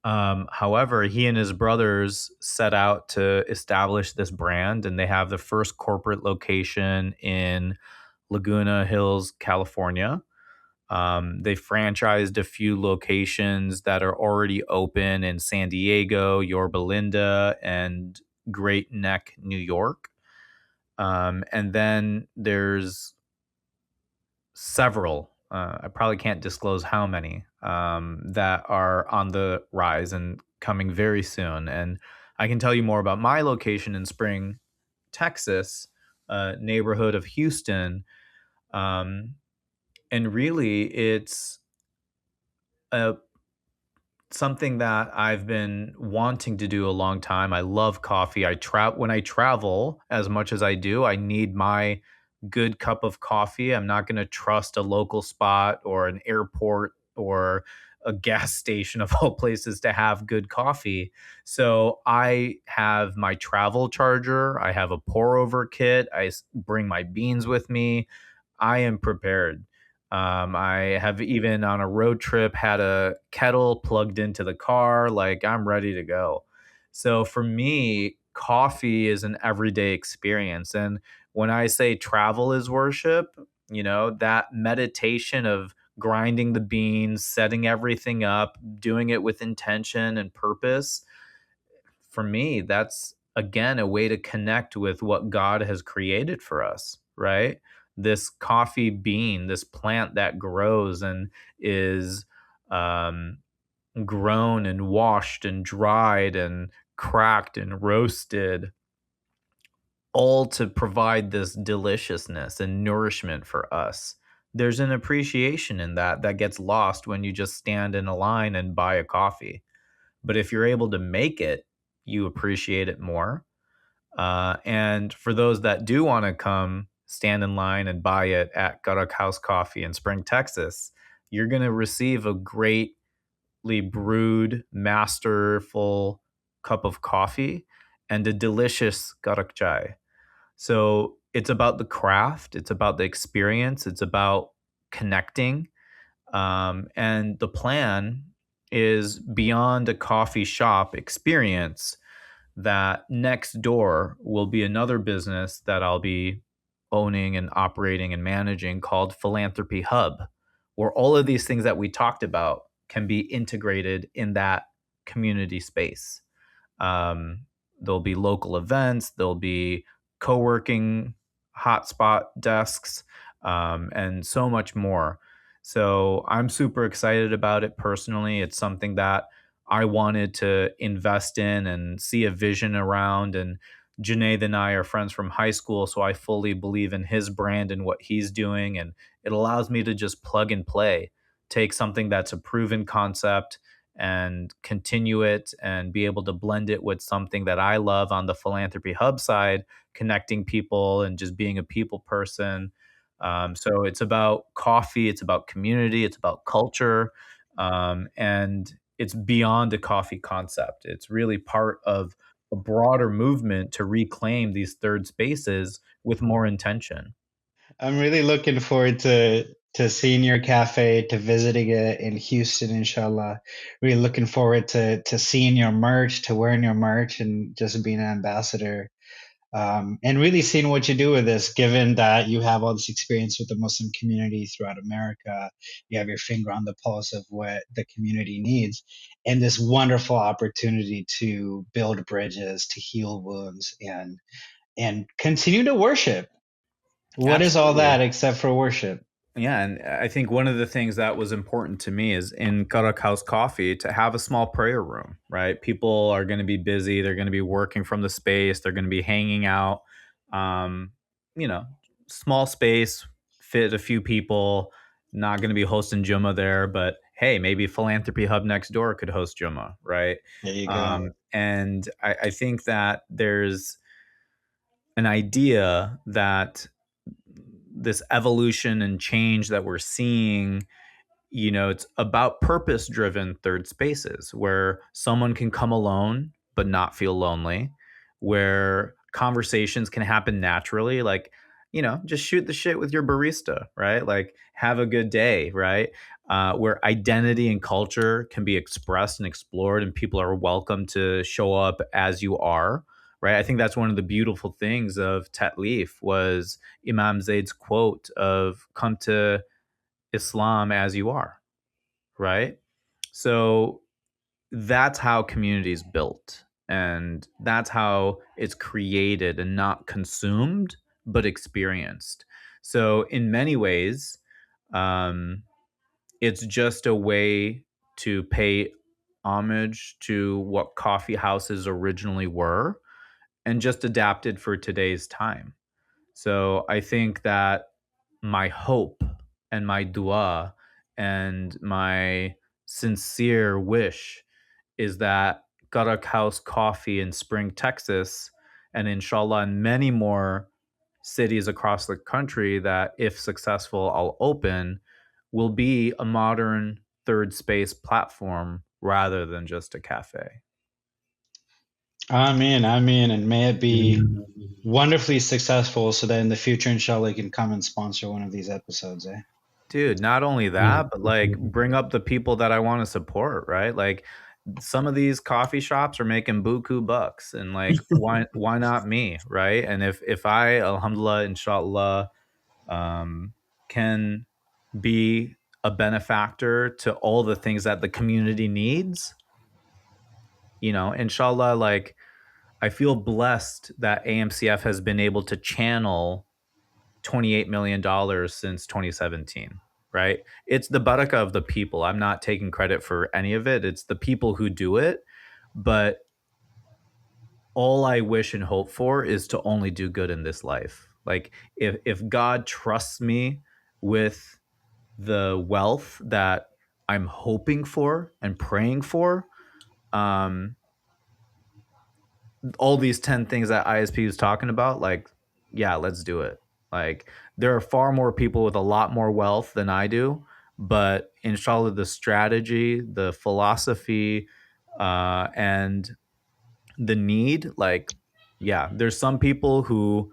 E: However, he and his brothers set out to establish this brand, and they have the first corporate location in Laguna Hills, California. They franchised a few locations that are already open in San Diego, Yorba Linda, and Great Neck, New York. And then there's several, I probably can't disclose how many, that are on the rise and coming very soon. And I can tell you more about my location in Spring, Texas, neighborhood of Houston. And really, it's a something that I've been wanting to do a long time. I love coffee. When I travel as much as I do, I need my good cup of coffee. I'm not going to trust a local spot or an airport or a gas station of all places to have good coffee. So I have my travel charger. I have a pour over kit. Bring my beans with me. I am prepared. I have even on a road trip had a kettle plugged into the car. Like I'm ready to go. So for me, coffee is an everyday experience. And when I say travel is worship, that meditation of grinding the beans, setting everything up, doing it with intention and purpose, for me, that's again a way to connect with what God has created for us, right? This coffee bean, this plant that grows and is um, grown and washed and dried and cracked and roasted, all to provide this deliciousness and nourishment for us. There's an appreciation in that gets lost when you just stand in a line and buy a coffee. But if you're able to make it, you appreciate it more. And for those that do want to come stand in line and buy it at Garak House Coffee in Spring, Texas, you're going to receive a greatly brewed, masterful cup of coffee and a delicious Garak chai. So it's about the craft, it's about the experience, it's about connecting. And the plan is beyond a coffee shop experience, that next door will be another business that I'll be owning and operating and managing called Philanthropy Hub, where all of these things that we talked about can be integrated in that community space. There'll be local events, there'll be co-working hotspot desks, and so much more. So I'm super excited about it personally. It's something that I wanted to invest in and see a vision around. And Junaid and I are friends from high school, so I fully believe in his brand and what he's doing. And it allows me to just plug and play, take something that's a proven concept and continue it and be able to blend it with something that I love on the Philanthropy Hub side, connecting people and just being a people person. So it's about coffee, it's about community, it's about culture, and it's beyond a coffee concept. It's really part of a broader movement to reclaim these third spaces with more intention.
A: I'm really looking forward to seeing your cafe, to visiting it in Houston, inshallah. Really looking forward to seeing your merch, to wearing your merch, and just being an ambassador. And really seeing what you do with this, given that you have all this experience with the Muslim community throughout America, you have your finger on the pulse of what the community needs, and this wonderful opportunity to build bridges, to heal wounds, and continue to worship. What is all
E: Absolutely.
A: that except for worship?
E: Yeah, and I think one of the things that was important to me is in Karak House Coffee to have a small prayer room, right? People are going to be busy, they're going to be working from the space, they're going to be hanging out. Um, you know, small space, fit a few people, not going to be hosting Juma there, but hey, maybe Philanthropy Hub next door could host Juma, right?
A: There you go.
E: And I think that there's an idea that this evolution and change that we're seeing, it's about purpose driven third spaces where someone can come alone but not feel lonely, where conversations can happen naturally, like, just shoot the shit with your barista, right? Like, have a good day, right? Where identity and culture can be expressed and explored, and people are welcome to show up as you are, right? I think that's one of the beautiful things of Tatlif was Imam Zaid's quote of "Come to Islam as you are," right? So that's how community is built, and that's how it's created and not consumed but experienced. So in many ways, um, it's just a way to pay homage to what coffee houses originally were and just adapted for today's time. So I think that my hope and my dua and my sincere wish is that Garak House Coffee in Spring, Texas, and inshallah in many more cities across the country that, if successful, I'll open, will be a modern third space platform rather than just a cafe.
A: Amen, amen, and may it be wonderfully successful so that in the future, inshallah, you can come and sponsor one of these episodes, eh?
E: Dude, not only that, but like bring up the people that I want to support, right? Like some of these coffee shops are making buku bucks, and like why not me, right? And if I, alhamdulillah, inshallah, can be a benefactor to all the things that the community needs, inshallah, like I feel blessed that AMCF has been able to channel $28 million since 2017, right? It's the barakah of the people. I'm not taking credit for any of it. It's the people who do it. But all I wish and hope for is to only do good in this life. Like if God trusts me with the wealth that I'm hoping for and praying for, all these 10 things that ISP was talking about, like, yeah, let's do it. Like, there are far more people with a lot more wealth than I do, but inshallah, the strategy, the philosophy, and the need, like, yeah, there's some people who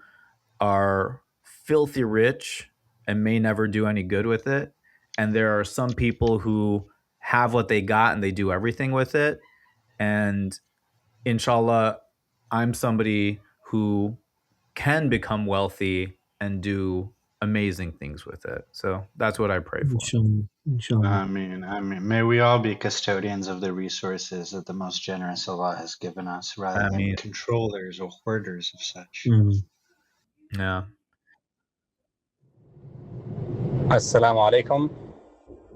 E: are filthy rich and may never do any good with it. And there are some people who have what they got and they do everything with it. And inshallah, I'm somebody who can become wealthy and do amazing things with it. So that's what I pray for.
B: Inshallah.
A: Amen, amen. May we all be custodians of the resources that the most generous Allah has given us rather than controllers or hoarders of such.
E: Yeah.
F: Assalamu alaikum.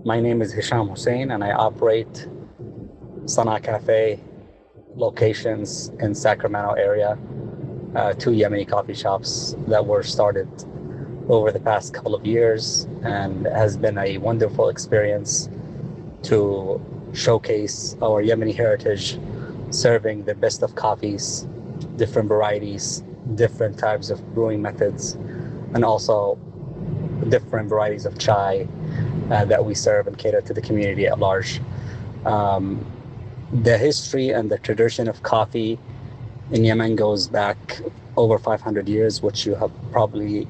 F: My name is Hisham Hussain and I operate Sana Cafe locations in Sacramento area, 2 Yemeni coffee shops that were started over the past couple of years, and has been a wonderful experience to showcase our Yemeni heritage, serving the best of coffees, different varieties, different types of brewing methods, and also different varieties of chai that we serve and cater to the community at large. The history and the tradition of coffee in Yemen goes back over 500 years, which you have probably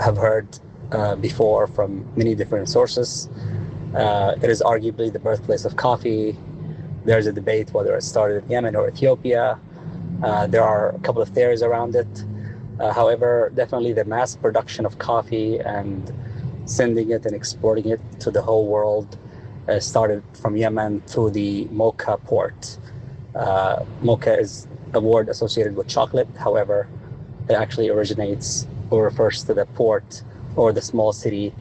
F: have heard before from many different sources. It is arguably the birthplace of coffee. There's a debate whether it started in Yemen or Ethiopia. There are a couple of theories around it. However, definitely the mass production of coffee and sending it and exporting it to the whole world started from Yemen through the Mocha port. Mocha is a word associated with chocolate. However, it actually originates or refers to the port or the small city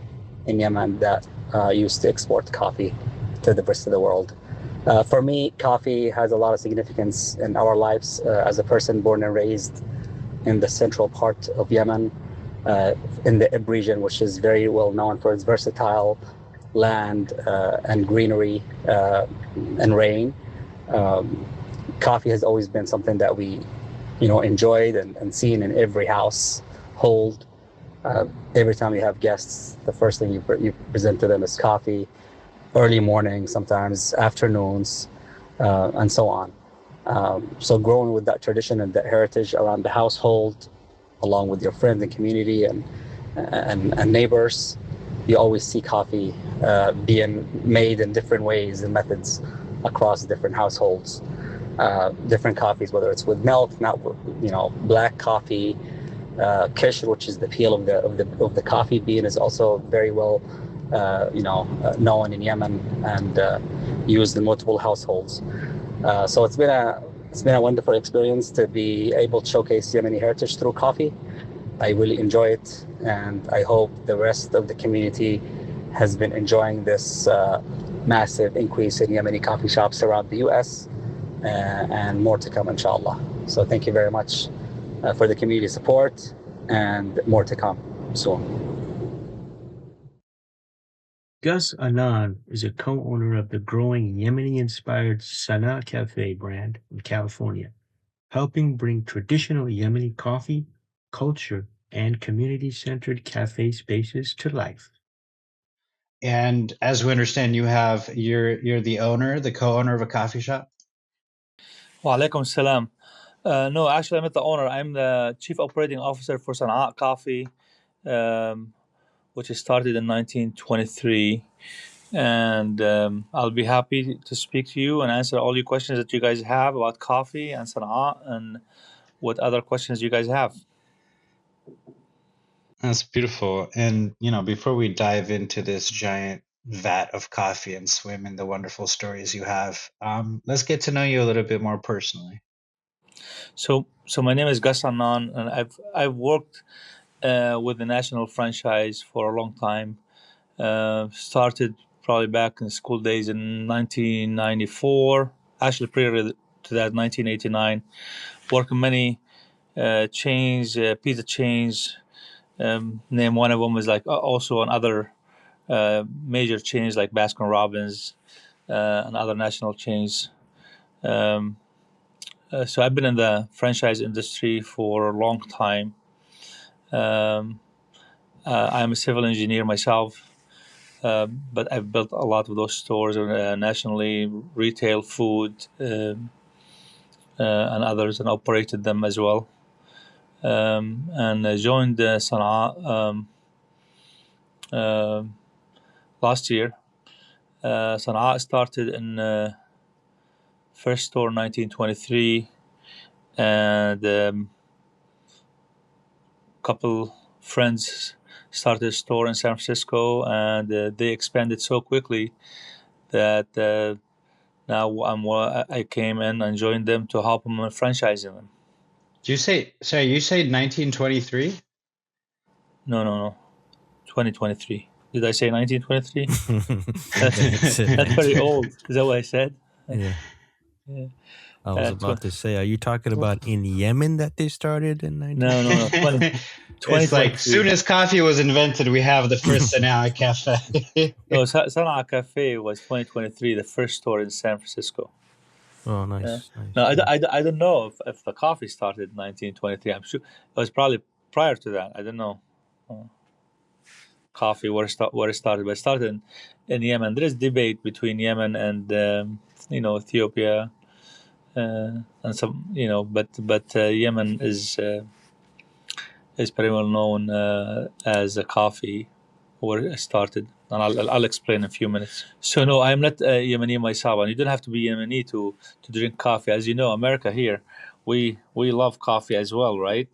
F: in Yemen that used to export coffee to the rest of the world. For me, coffee has a lot of significance in our lives. As a person born and raised in the central part of Yemen, in the Ib region, which is very well known for its versatile land and greenery and rain. Coffee has always been something that we, enjoyed and seen in every household. Every time you have guests, the first thing you present to them is coffee, early morning, sometimes afternoons, and so on. So growing with that tradition and that heritage around the household, along with your friends and community and neighbors, you always see coffee being made in different ways and methods across different households. Different coffees, whether it's with milk, not black coffee, kishr, which is the peel of the coffee bean, is also very well known in Yemen and used in multiple households. So it's been a wonderful experience to be able to showcase Yemeni heritage through coffee. I really enjoy it, and I hope the rest of the community has been enjoying this massive increase in Yemeni coffee shops around the U.S. And more to come, inshallah. So thank you very much for the community support, and more to come soon.
B: Gus Annan is a co-owner of the growing Yemeni-inspired Sana Cafe brand in California, helping bring traditional Yemeni coffee, culture, and community-centered cafe spaces to life.
A: And as we understand, you're the co-owner of a coffee shop?
G: Wa alaikum salam. No, actually, I'm not the owner. I'm the chief operating officer for Sana'a Coffee, which started in 1923. And I'll be happy to speak to you and answer all your questions that you guys have about coffee and Sana'a and what other questions you guys have.
A: That's beautiful. And, before we dive into this giant vat of coffee and swim in the wonderful stories you have, let's get to know you a little bit more personally.
G: So my name is Gus Annan, and I've worked with the national franchise for a long time. Started probably back in school days in 1994. Actually, prior to that, 1989. Worked in many chains, pizza chains. Name one of them was like also on other major chains like Baskin Robbins and other national chains. So I've been in the franchise industry for a long time. I'm a civil engineer myself, but I've built a lot of those stores nationally, retail, food, and others, and operated them as well. And I joined Sana'a last year. Sana'a started in first store 1923, and couple friends started a store in San Francisco, and they expanded so quickly that now I came in and joined them to help them franchising them.
A: You say 1923?
G: No, 2023. Did I say 1923? That's very old. Is that what I said?
B: Yeah.
G: Yeah.
B: I was about to say, are you talking about in Yemen that they started in 19?
G: No.
A: It's like soon as coffee was invented, we have the first Sana'a Cafe.
G: No, Sana'a Cafe was 2023, the first store in San Francisco.
B: Oh, nice.
G: No, I don't know if the coffee started in 1923. I'm sure it was probably prior to that. I don't know. Coffee where it started, but it started in Yemen. There is debate between Yemen and Ethiopia, and some but Yemen is pretty well known as a coffee where it started, and I'll explain in a few minutes. So no, I'm not Yemeni myself, and you don't have to be Yemeni to drink coffee. As you know, America here, we love coffee as well, right?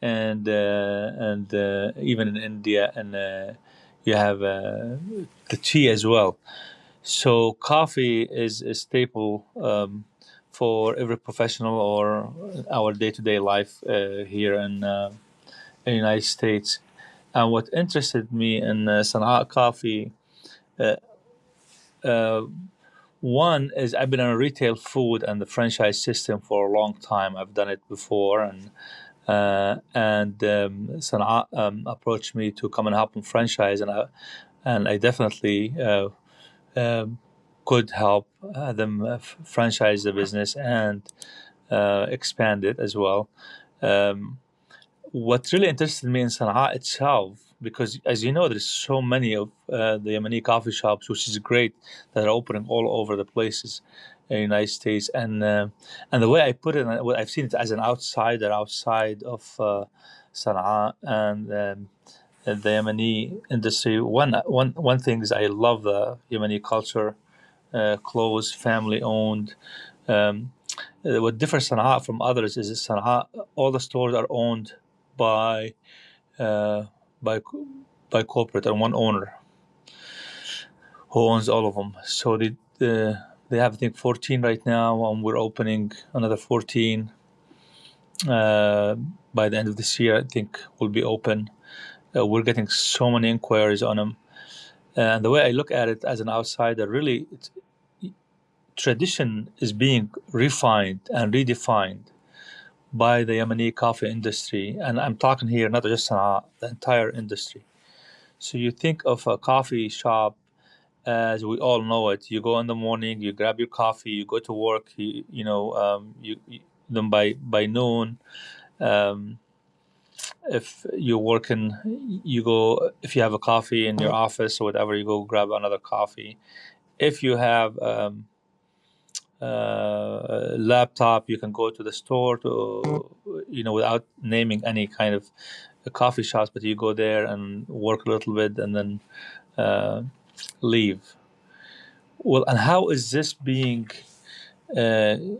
G: And even in India, and you have the tea as well. So coffee is a staple for every professional or our day-to-day life here in the United States. And what interested me in Sana'a Coffee, one is I've been in a retail food and the franchise system for a long time. I've done it before, and Sana'a approached me to come and help them franchise, and I definitely could help them franchise the business and expand it as well. What really interested me in Sana'a itself, because as you know, there's so many of the Yemeni coffee shops, which is great, that are opening all over the places. United States. And the way I put it, I've seen it as an outsider outside of Sana'a and the Yemeni industry. One thing is I love the Yemeni culture, close, family owned. What differs Sana'a from others is Sana'a, all the stores are owned by by corporate and one owner who owns all of them. So they have, I think, 14 right now, and we're opening another 14 by the end of this year. I think we'll be open. We're getting so many inquiries on them, and the way I look at it as an outsider, really, tradition is being refined and redefined by the Yemeni coffee industry, and I'm talking here not just Sana'a, the entire industry. So you think of a coffee shop as we all know it. You go in the morning, you grab your coffee, you go to work. Then by noon, if you're working, you go. If you have a coffee in your office or whatever, you go grab another coffee. If you have a laptop, you can go to the store to, without naming any kind of coffee shops, but you go there and work a little bit and then leave. Well, and how is this being the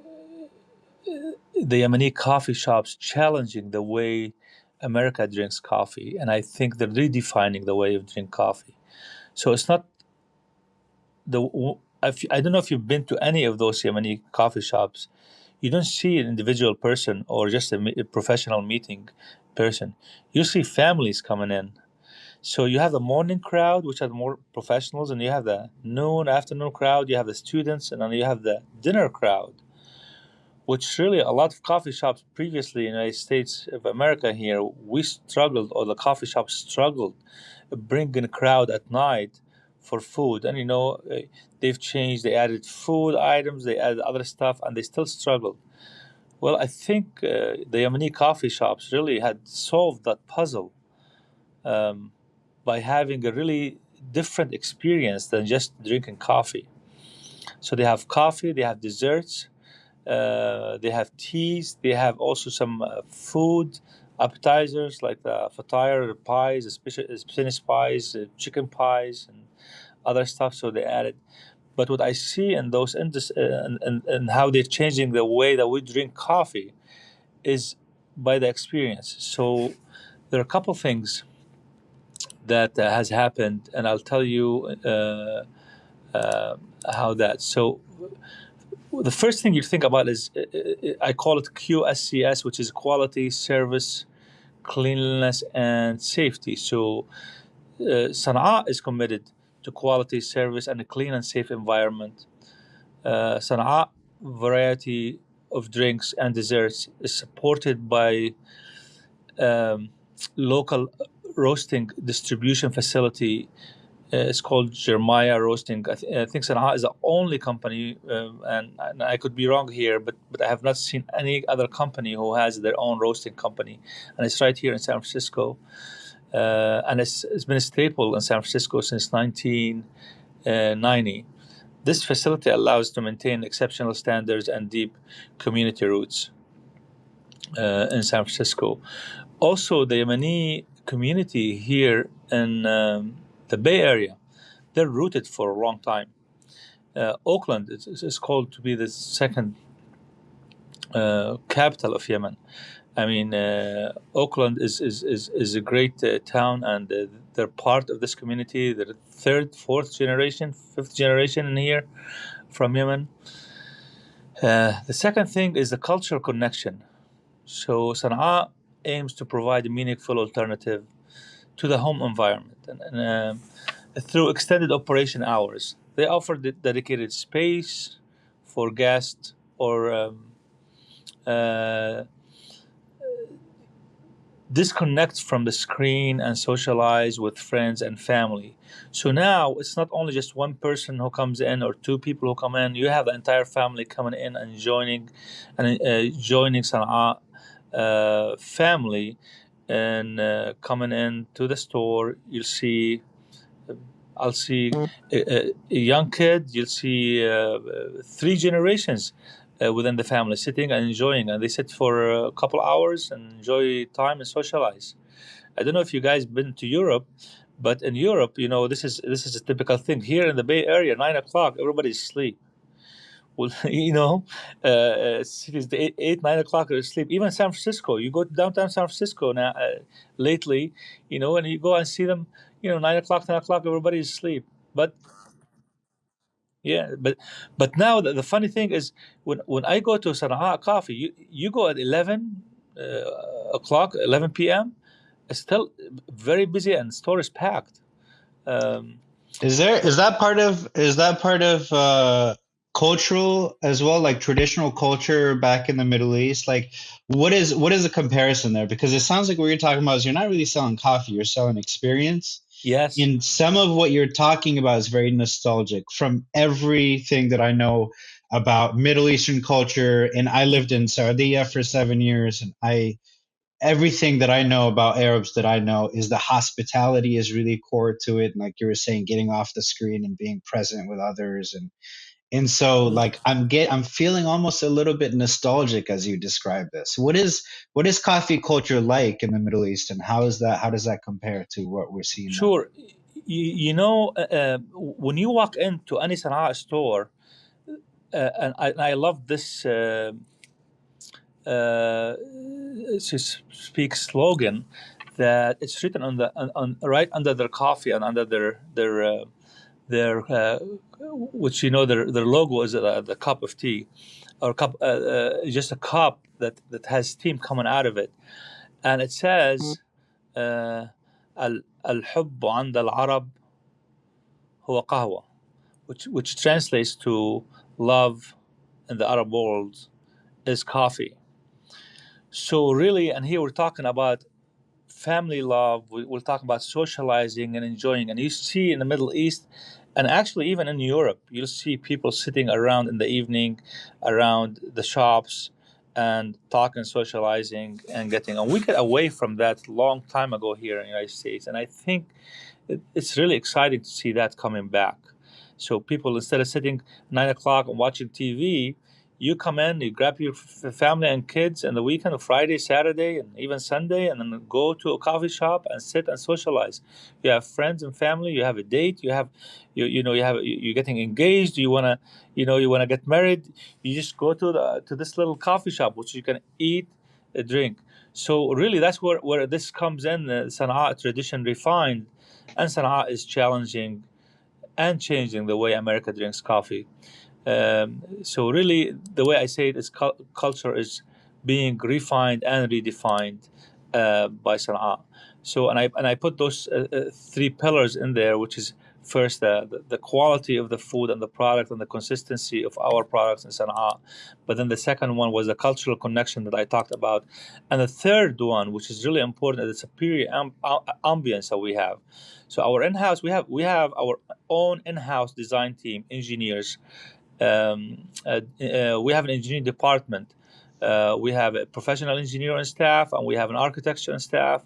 G: Yemeni coffee shops challenging the way America drinks coffee? And I think they're redefining the way of drinking coffee. So it's not I don't know if you've been to any of those Yemeni coffee shops. You don't see an individual person or just a professional meeting person. You see families coming in. So you have the morning crowd, which are more professionals, and you have the afternoon crowd, you have the students, and then you have the dinner crowd, which really a lot of coffee shops previously in the United States of America here, we struggled, or the coffee shops struggled, bringing a crowd at night for food. And, they've changed, they added food items, they added other stuff, and they still struggled. Well, I think the Yemeni coffee shops really had solved that puzzle by having a really different experience than just drinking coffee. So they have coffee, they have desserts, they have teas, they have also some food appetizers like the fatire, the pies, spinach pies, chicken pies, and other stuff. So they added. But what I see in those and how they're changing the way that we drink coffee is by the experience. So there are a couple things that has happened, and I'll tell you how that. So the first thing you think about is I call it QSCS, which is quality, service, cleanliness, and safety. So Sana'a is committed to quality, service, and a clean and safe environment. Sana'a variety of drinks and desserts is supported by local roasting distribution facility. It's called Jeremiah Roasting. I think Sana'a is the only company, and I could be wrong here, but I have not seen any other company who has their own roasting company, and it's right here in San Francisco. And it's been a staple in San Francisco since 1990. This facility allows to maintain exceptional standards and deep community roots in San Francisco. Also, the Yemeni community here in the Bay Area, they're rooted for a long time. Oakland is called to be the second capital of Yemen. I mean, Oakland is a great town, and they're part of this community. They're third, fourth generation, fifth generation in here from Yemen. The second thing is the cultural connection. So Sana'a aims to provide a meaningful alternative to the home environment, and through extended operation hours, they offer dedicated space for guests or disconnect from the screen and socialize with friends and family. So now it's not only just one person who comes in or two people who come in. You have the entire family coming in and joining Sana'a family and coming in to the store. You'll see I'll see a young kid. You'll see 3 generations within the family sitting and enjoying, and they sit for a couple hours and enjoy time and socialize. I don't know if you guys been to Europe, but in Europe, this is a typical thing. Here in the Bay Area, 9 o'clock, everybody's asleep. Well, cities 8, 9 o'clock are asleep. Even San Francisco, you go to downtown San Francisco now lately, and you go and see them. 9 o'clock, 10 o'clock, everybody's asleep. But yeah, but now the funny thing is when I go to Sana'a Coffee, you go at 11 o'clock, 11 p.m. It's still very busy and store is packed.
A: Is that part of cultural as well, like traditional culture back in the Middle East? Like, what is the comparison there? Because it sounds like what you're talking about is you're not really selling coffee, you're selling experience.
G: Yes.
A: And some of what you're talking about is very nostalgic from everything that I know about Middle Eastern culture. And I lived in Saudi for 7 years, and everything that I know about Arabs that I know is the hospitality is really core to it. And like you were saying, getting off the screen and being present with others. And so like I'm feeling almost a little bit nostalgic as you describe this. What is coffee culture like in the Middle East, and how does that compare to what we're seeing now?
G: Sure. When you walk into any Sana'a store, and I love this speak slogan that it's written on right under their coffee and under their which their logo is the cup of tea, or cup just a cup that has steam coming out of it, and it says الحب عند العرب هو قهوة, which translates to love in the Arab world is coffee. So really, and here we're talking about family love, we're talking about socializing and enjoying. And you see in the Middle East, and actually even in Europe, you'll see people sitting around in the evening around the shops and talking, socializing, and and we get away from that long time ago here in the United States. And I think it's really exciting to see that coming back. So people, instead of sitting 9 o'clock and watching TV, you come in, you grab your family and kids on the weekend, or Friday, Saturday, and even Sunday, and then go to a coffee shop and sit and socialize. You have friends and family. You have a date. You're getting engaged. You wanna get married. You just go to this little coffee shop, which you can eat, drink. So really, that's where this comes in. Sana'a tradition refined, and Sana'a is challenging and changing the way America drinks coffee. So really, the way I say it is culture is being refined and redefined by Sana'a. So and I put those 3 pillars in there, which is first the quality of the food and the product and the consistency of our products in Sana'a. But then the second one was the cultural connection that I talked about, and the third one, which is really important, is the superior ambience that we have. So our in-house, we have our own in-house design team, engineers. We have an engineering department. We have a professional engineer on staff, and we have an architecture on staff.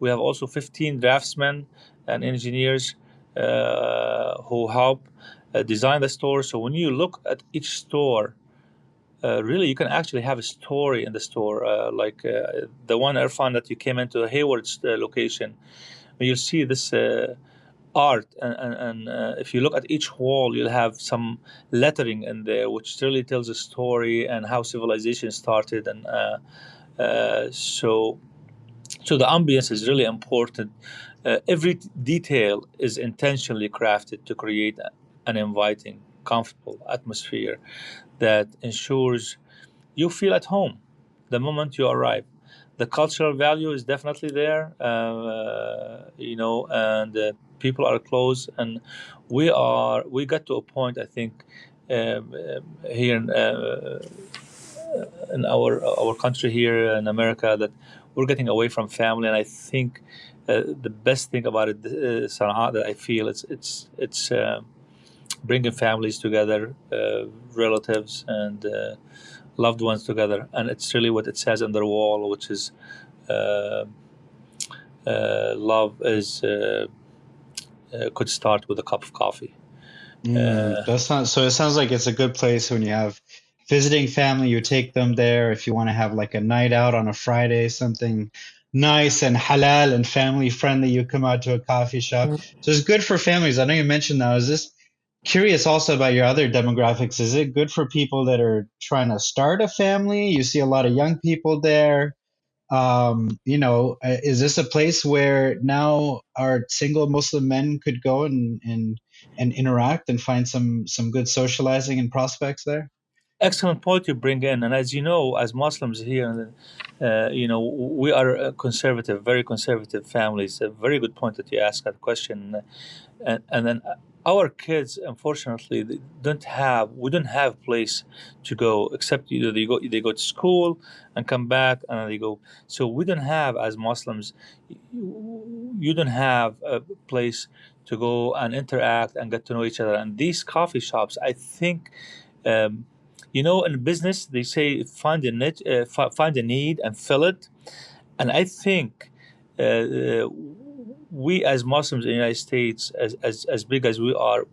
G: We have also 15 draftsmen and engineers who help design the store. So when you look at each store, really you can actually have a story in the store. Like the one, Irfan, that you came into Hayward's location, you'll see this art, and if you look at each wall, you'll have some lettering in there which really tells a story and how civilization started. And so the ambience is really important. Every detail is intentionally crafted to create an inviting, comfortable atmosphere that ensures you feel at home the moment you arrive. The cultural value is definitely there, and people are close, and we got to a point, I think, here in our country here in America, that we're getting away from family. And I think the best thing about it, Sana'a, that I feel it's bringing families together, relatives and loved ones together, and it's really what it says on their wall, which is love is could start with a cup of coffee.
A: That's not so. It sounds like it's a good place when you have visiting family. You take them there if you want to have like a night out on a Friday, something nice and halal and family friendly. You come out to a coffee shop, so it's good for families. I know you mentioned that. I was just curious also about your other demographics. Is it good for people that are trying to start a family? You see a lot of young people there. Is this a place where now our single Muslim men could go and interact and find some good socializing and prospects there?
G: Excellent point you bring in, and as you know, as Muslims here, we are conservative, very conservative families. A very good point that you asked that question, and then our kids, unfortunately, we don't have place to go except they go to school and come back and they go. So we don't have, as Muslims, you don't have a place to go and interact and get to know each other. And these coffee shops, I think. In business, they say find a niche, find a need and fill it. And I think we as Muslims in the United States, as big as we are,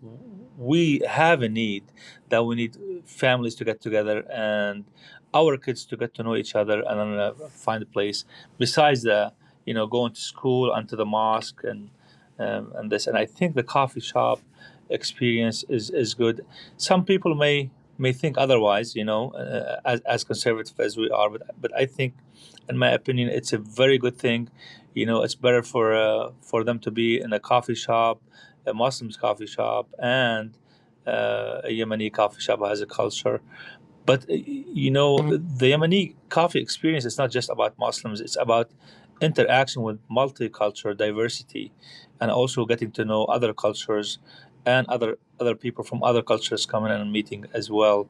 G: we have a need that we need families to get together and our kids to get to know each other and then find a place besides going to school and to the mosque and this. And I think the coffee shop experience is good. Some people may think otherwise, as conservative as we are, but I think, in my opinion, it's a very good thing. It's better for them to be in a coffee shop, a Muslim's coffee shop, and a Yemeni coffee shop has a culture. But the Yemeni coffee experience is not just about Muslims; it's about interaction with multicultural diversity, and also getting to know other cultures and other people from other cultures coming in and meeting as well.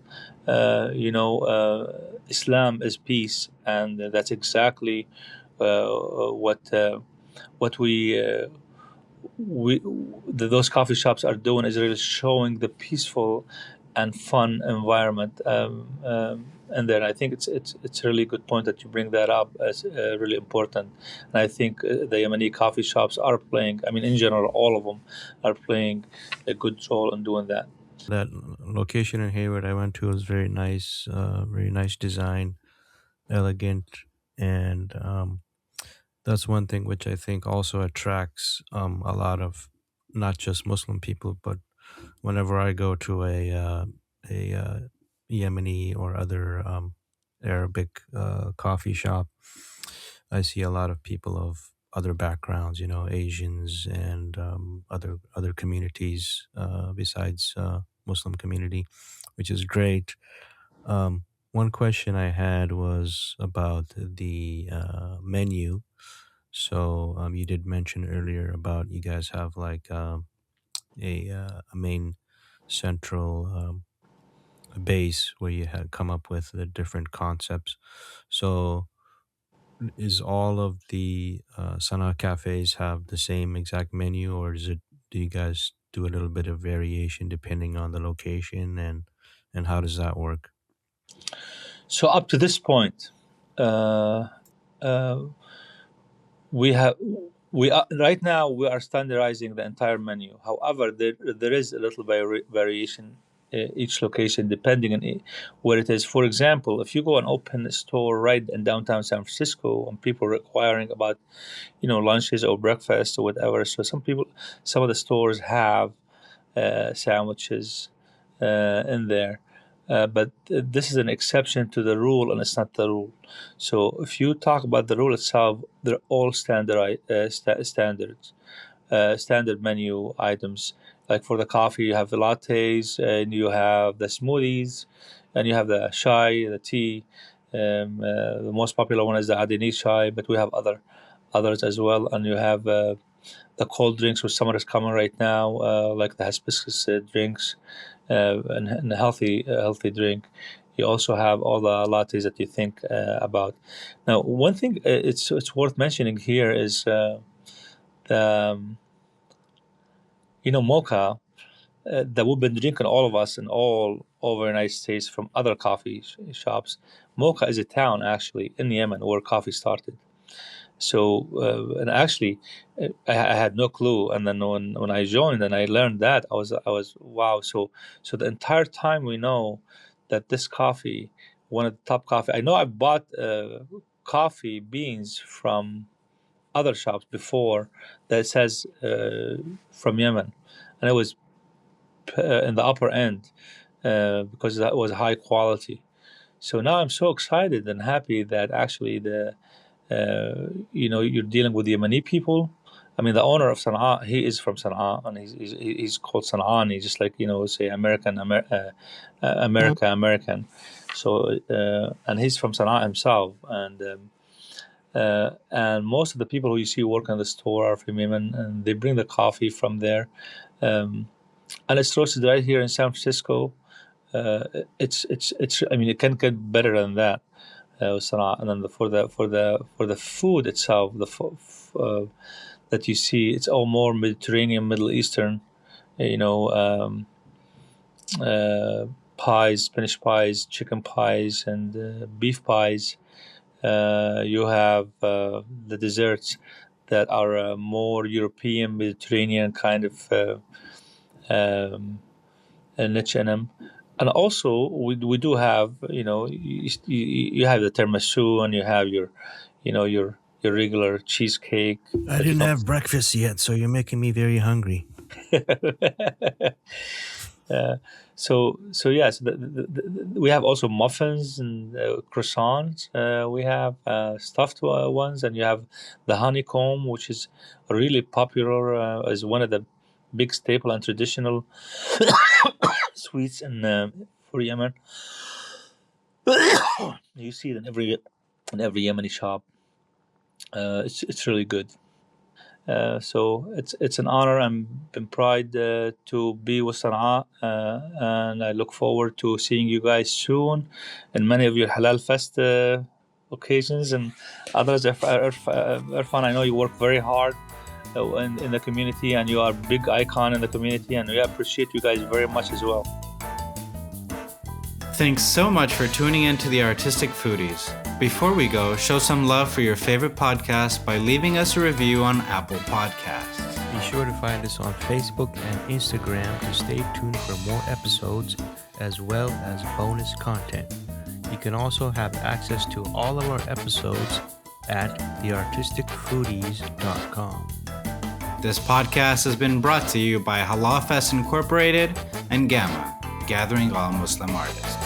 G: Islam is peace, and that's exactly what those coffee shops are doing, is really showing the peaceful and fun environment. And then I think it's a really good point that you bring that up as really important. And I think the Yemeni coffee shops are playing, in general, all of them are playing a good role in doing that.
B: That location in Hayward I went to was very nice design, elegant, and that's one thing which I think also attracts a lot of not just Muslim people, but whenever I go to a Yemeni or other Arabic coffee shop, I see a lot of people of other backgrounds, Asians and other communities besides Muslim community, which is great. One question I had was about the menu. So you did mention earlier about you guys have like a main central base where you had come up with the different concepts. So is all of the Sana cafes have the same exact menu, or do you guys do a little bit of variation depending on the location, and how does that work?
G: So up to this point, uh, uh, we are right now we are standardizing the entire menu. However, there is a little variation each location depending on where it is. For example, if you go and open a store right in downtown San Francisco and people requiring about lunches or breakfast or whatever, so some of the stores have sandwiches in there. But this is an exception to the rule, and it's not the rule. So if you talk about the rule itself, they're all standard menu items. Like for the coffee, you have the lattes, and you have the smoothies, and you have the chai, the tea. The most popular one is the Adeni chai, but we have others as well, and you have the cold drinks, which summer is coming right now, like the hibiscus drinks, and a healthy drink. You also have all the lattes that you think about. Now, one thing it's worth mentioning here is the mocha that we've been drinking, all of us, and all over the United States from other coffee shops. Mocha is a town actually in Yemen where coffee started. So and actually, I had no clue. And then when I joined and I learned that, I was wow. So the entire time we know that this coffee, one of the top coffee. I know I bought coffee beans from other shops before that says from Yemen, and it was in the upper end because that was high quality. So now I'm so excited and happy that actually you're dealing with Yemeni people. I mean, the owner of Sana'a, he is from Sana'a, and he's called Sana'ani, just like say American. So and he's from Sana'a himself, and most of the people who you see working in the store are from Yemen, and they bring the coffee from there, and it's roasted right here in San Francisco. It's I mean, it can't get better than that. And then for the food itself, that you see, it's all more Mediterranean, Middle Eastern, pies, Spanish pies, chicken pies, and beef pies. You have the desserts that are more European, Mediterranean kind of niche in them. And also, we do have, you have the tiramisu, and you have your regular cheesecake.
B: I didn't have breakfast yet, so you're making me very hungry.
G: So yes, we have also muffins and croissants. We have stuffed ones, and you have the honeycomb, which is really popular as one of the big staple and traditional sweets for Yemen. You see it in every Yemeni shop. It's really good. So it's an honor and pride to be with Sana'a, and I look forward to seeing you guys soon in many of your Halal Fest occasions and others. Irfan, I know you work very hard in the community, and you are a big icon in the community, and we appreciate you guys very much as well.
A: Thanks so much for tuning in to the Artistic Foodies. Before we go, show some love for your favorite podcast by leaving us a review on Apple Podcasts.
B: Be sure to find us on Facebook and Instagram to stay tuned for more episodes as well as bonus content. You can also have access to all of our episodes at theartisticfoodies.com.
A: This podcast has been brought to you by Halal Fest Incorporated and Gamma, gathering all Muslim artists.